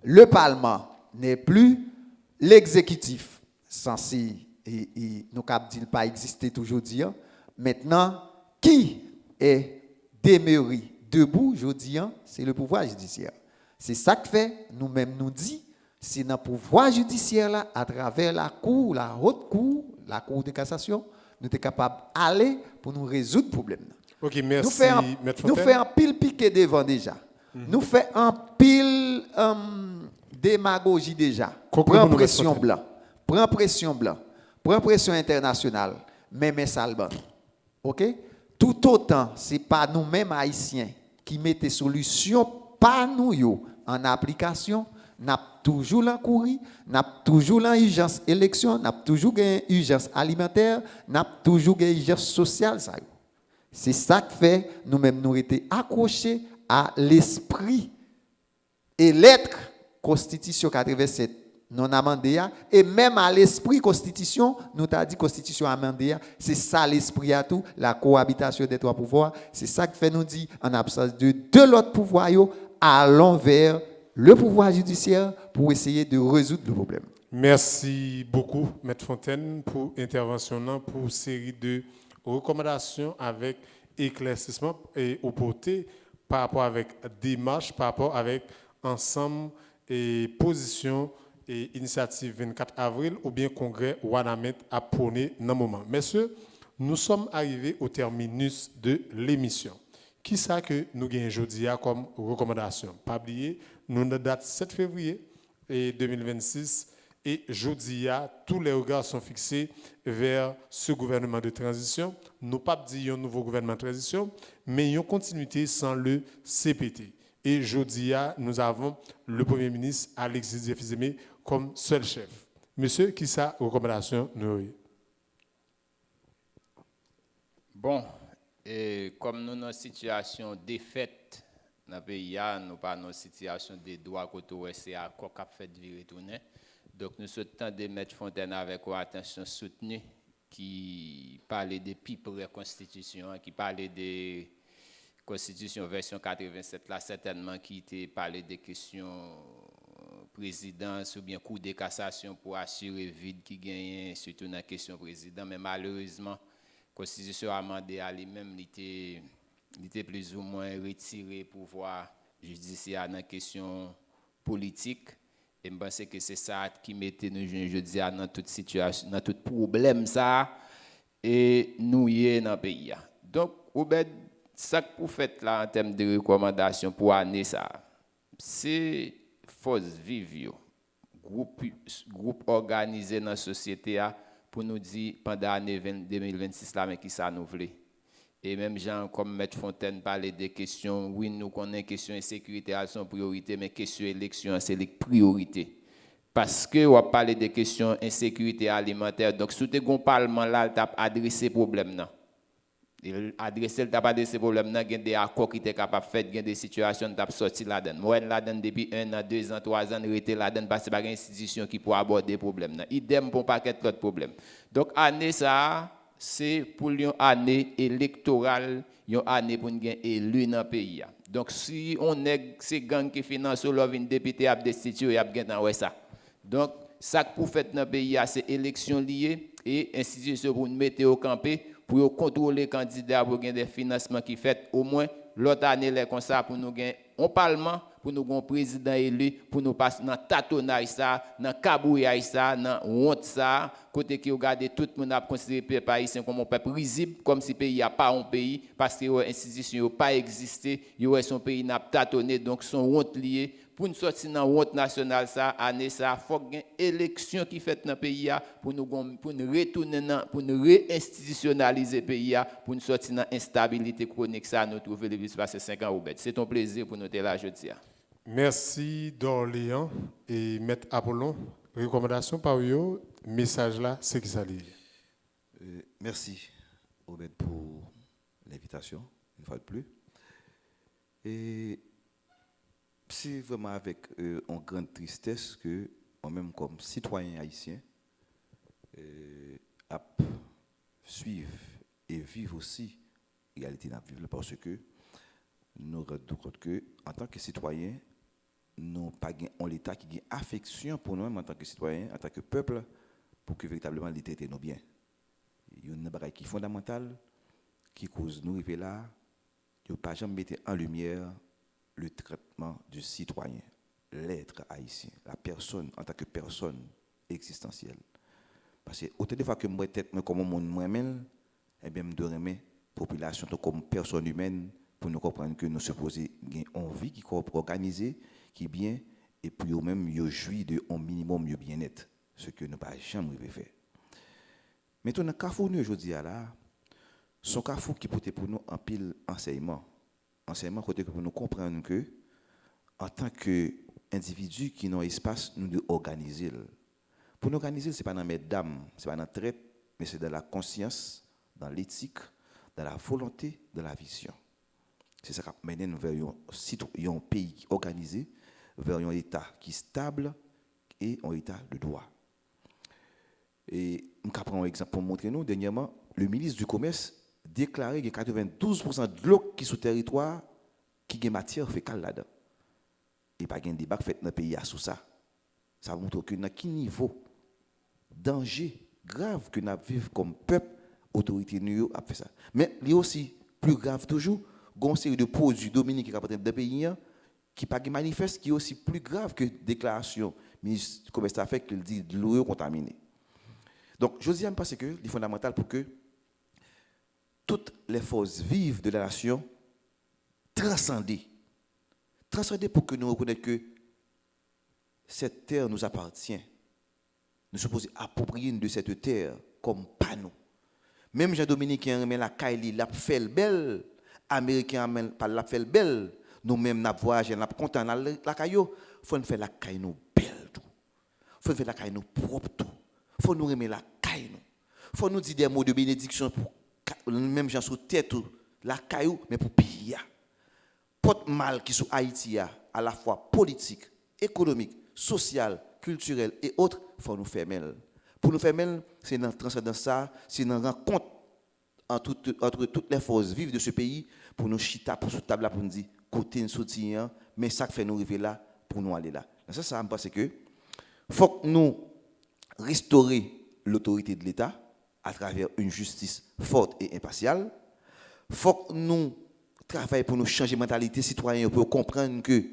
le Parlement n'est plus l'exécutif censé et nous cap dit pas exister toujours dire. Maintenant, qui est demeuré debout aujourd'hui, c'est le pouvoir judiciaire. C'est ça que fait nous-mêmes nous dit, c'est dans le pouvoir judiciaire là, à travers la cour, la haute cour, la cour de cassation, nous sommes capables d'aller pour nous résoudre le problème. OK, merci. Nous faisons un pile piqué devant déjà. Nous faisons un pile démagogie déjà. Prends pression blanc. Prends pression blanc. Prends pression internationale. Mais ça le bon. OK? Tout autant, ce n'est pas nous-mêmes haïtiens qui mettons solution, pas nous en application. Nous avons toujours l'encourir, nous avons toujours l'urgence élection, nous avons toujours l'urgence alimentaire, nous avons toujours l'urgence sociale. C'est ça qui fait nous-mêmes nous étions accrochés à l'esprit et l'être Constitution 87 non amendé, et même à l'esprit constitution, nous t'a dit constitution amendée, c'est ça l'esprit à tout, la cohabitation des trois pouvoirs, c'est ça qui fait nous dire, en absence de deux autres pouvoirs, allons vers le pouvoir judiciaire pour essayer de résoudre le problème. Merci beaucoup, Maître Fontaine, pour intervention, pour série de recommandations avec éclaircissement et opporté par rapport avec démarche, par rapport avec ensemble et position et initiative 24 avril ou bien congrès Wanamet à prôner dans le moment. Messieurs, nous sommes arrivés au terminus de l'émission. Qui ça que nous gagnons aujourd'hui comme recommandation? Pas oublier, nous avons date 7 février 2026 et jeudi, tous les regards sont fixés vers ce gouvernement de transition. Nous pas dire un nouveau gouvernement de transition, mais une continuité sans le CPT. Et jeudi, nous avons le Premier ministre Alexis Diefizeme comme seul chef. Monsieur, qui ça recommandation nous? Bon, et comme nous sommes dans une situation défaite dans le pays, nous pas dans une situation de droit côté c'est à quoi qu'a fait virer tourner. Donc nous souhaitons de mettre Fontaine avec une attention soutenue qui parlait de plus près constitution, qui parlait de Constitution version 87 là certainement qui était parlé des questions présidence ou bien cour de cassation pour assurer vide qui gagne surtout dans la question président, mais malheureusement Constitution amendée à lui-même il était plus ou moins retiré pouvoir judiciaire dans la question politique et je pense que c'est ça qui mettait nous je dis dans toute situation dans tout problème ça et nous y dans le pays. Donc Obed, ça que vous faites là en termes de recommandations pour année ça, c'est force vive, groupe organisé dans la société pour nous dire pendant l'année 2026 là, mais qui ça nous voulait. Et même gens comme Maître Fontaine parlait des questions, oui nous connaissons questions de sécurité à son priorité, mais question élection c'est les priorités. Parce que on parle des questions insécurité alimentaire, donc sous le parlement là, tu as adressé problème là. Adresser le de ces problèmes là, il y a des accords qui étaient capables de faire, il y a des situations qui sont sorties là-dedans. Moi, là-dedans, depuis 1 an, 2 ans, 3 ans, j'étais là-dedans parce que c'est pas une institution qui peut aborder des problèmes. Idem pour un paquet d'autres problèmes. Donc, année ça, c'est pour une année électorale, une année pour nous élu dans le pays. Donc, si on est ces gangs qui financent une député à destituer, il y a dans ça. Donc, ça que pour faire dans le pays, c'est élection liée et institution pour nous mettre au campé pour contrôler les candidats pour gagner des financements qui fait au moins l'autre année là comme ça pour nous gagner un parlement pour nous un président élu pour nous passer dans tâtonnage ça dans cabouillage ça dans honte ça côté qui regarder tout le monde a considéré le peuple haïtien comme un peuple risible comme si pays a pas un pays parce que les institutions n'ont pas existé son pays n'a tâtonné donc son honte liée pour nous sortir dans la honte nationale, ça, année ça, il faut qu'il y ait une élection qui fait dans le pays pour nous retourner, pour nous réinstitutionnaliser le pays, pour nous sortir dans l'instabilité chronique, ça, nous trouver depuis passer 5 ans au bête. C'est un plaisir pour nous être là aujourd'hui. Merci d'Orléans et Maître Apollon. Recommandation par eux, message là, c'est qui ça dit. Merci, Obed, pour l'invitation, une fois de plus. Et c'est vraiment avec une grande tristesse que, moi-même comme citoyen haïtien, suivre et vivre aussi l'égalité dans la vie, parce que nous nous rendons compte que, en tant que citoyen, nous n'avons pas l'État qui a affection pour nous-mêmes en tant que citoyen, en tant que peuple, pour que véritablement l'État ait nos biens. Il y a une chose qui est fondamentale, qui cause nous arriver là, il ne faut pas jamais mettre en lumière le traitement du citoyen, l'être haïtien, la personne en tant que personne existentielle. Parce que autant de fois que moi tête comme monde moi-même, eh bien me donner la population comme personne humaine pour nous comprendre que nous supposons gagner une vie qui est organisée, qui est bien et puis même yo jouit de un minimum de bien-être, ce que nous pas jamais faire. Maintenant carrefour nous aujourd'hui là, son carrefour qui porte pour nous en pile enseignement côté pour nous comprendre que en tant que individu qui n'a espace nous de organiser. Pour nous organiser, c'est pas dans mes dames, c'est pas dans traite, mais c'est dans la conscience, dans l'éthique, dans la volonté, dans la vision. C'est ça qui mène vers un pays organisé, vers un État qui est stable et un État de droit. Et je vais prendre un exemple pour montrer nous. Dernièrement, le ministre du Commerce déclarait que 92% de l'eau qui est sur le territoire qui a matière fécale là-dedans. Et pas de débat fait dans le pays sous ça. Ça montre que dans quel niveau danger grave que nous vivons comme peuple, autorité nous a fait ça. Mais il y a aussi plus grave toujours, il y a une série de produits dominiques qui appartiennent des pays qui pas manifeste, qui est aussi plus grave que déclaration ministre du Commerce a fait qu'il dit de l'eau contaminée. Donc, je dis parce que c'est fondamental pour que toutes les forces vives de la nation transcendent pour que nous reconnaissions que cette terre nous appartient. Nous sommes supposés approprier de cette terre comme panneau. Même Jean-Dominique qui remet la caille, l'a fait belle, Américain pas l'a fait belle, nous-mêmes n'a voyagé, n'a content la caillou, faut nous faire la caille nous belle tout. Faut nous faire la caille nous propre tout. Faut nous remettre la caille nous. Faut nous dire des mots de bénédiction pour même gens sous tête la caillou mais pour pays. Porte mal qui sur Haïti à la fois politique, économique, social, culturel et autres, faut nous faire mal. Pour nous faire mal, c'est dans transcendance ça, c'est dans rencontre entre toutes les forces vives de ce pays pour nous chita pour sous table pour nous dire côté une soutien mais ça fait nous arriver là pour nous aller là. Ça me pense que faut que nous restaurer l'autorité de l'État à travers une justice forte et impartiale. Faut que nous travailler pour nous changer mentalité citoyenne pour comprendre que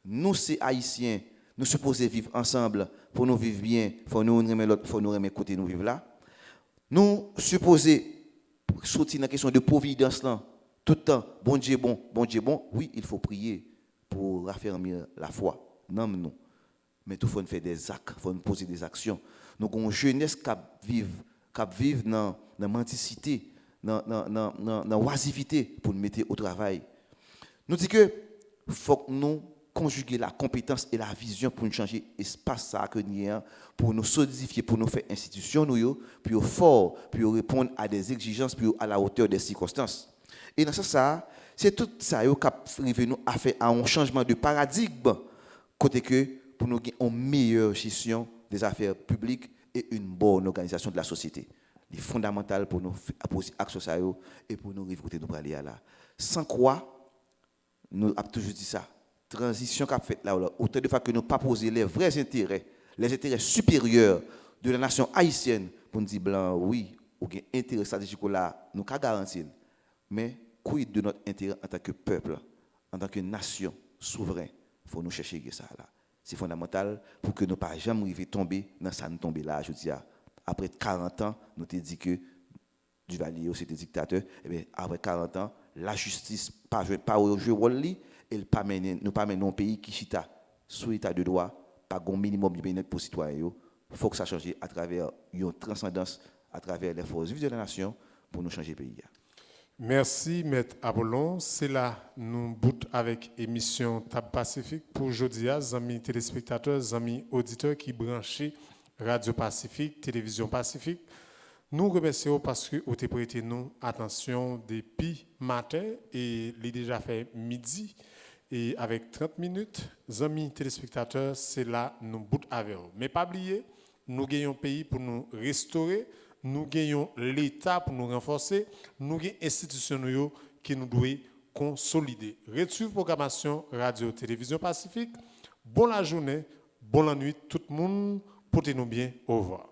nous c'est haïtiens, nous supposons vivre ensemble pour nous vivre bien, faut nous remettre l'autre, faut nous remettre côté nous vivre là. Nous supposons sortir dans la question de providence là, tout le temps, bon Dieu bon, oui, il faut prier pour raffermir la foi. Non, non. Mais tout faut faire des actes, faut poser des actions. Nous avons une jeunesse qui vit dans la mendicité, dans la oisivité pour nous mettre au travail. Nous disons que faut que nous conjuguer la compétence et la vision pour nous changer l'espace que nous avons, pour nous solidifier, pour nous faire institution, pour fort, pour répondre à des exigences, pour à la hauteur des circonstances. Et dans ça, c'est tout ça qui arrive nous à faire un changement de paradigme, côté que pour nous avoir une meilleure gestion des affaires publiques et une bonne organisation de la société. C'est fondamental pour nous poser action ça et pour nous arriver côté nous aller là. Sans quoi, nous avons toujours dit ça. Transition qu'a fait là, autant de fois que nous pas poser les vrais intérêts, les intérêts supérieurs de la nation haïtienne pour nous dire blanc, oui, ou un intérêt stratégique là, nous qu'à garantir. Mais quid de notre intérêt en tant que peuple, en tant que nation souverain, il faut nous chercher ça là. C'est fondamental pour que nous ne pas jamais arriver tomber dans ça nous tomber là. Je dis après 40 ans, nous te dit que Duvalier c'était dictateur. Et bien après 40 ans, la justice pas au jeu rôle et nous pas mener un pays qui chita sous état de droit, pas un minimum de bien-être pour citoyens. Il faut que ça change à travers une transcendance, à travers les forces vives de la nation pour nous changer le pays. Merci, Maître Apollon. C'est là nous bout avec émission Tab Pacifique pour aujourd'hui, amis téléspectateurs, amis auditeurs qui branchent Radio Pacifique, Télévision Pacifique. Nous remercions parce que vous avez prêté nous attention depuis matin et il est déjà fait midi et avec 30 minutes, amis téléspectateurs, c'est là nous bout avec vous. Mais pas oublier, nous gagnons pays pour nous restaurer. Nous gagnons l'État pour nous renforcer, nous gagnons l'institution qui nous doit consolider. Retrouvez programmation Radio-Télévision Pacifique. Bonne la journée, bonne la nuit, tout le monde. Portez-nous bien. Au revoir.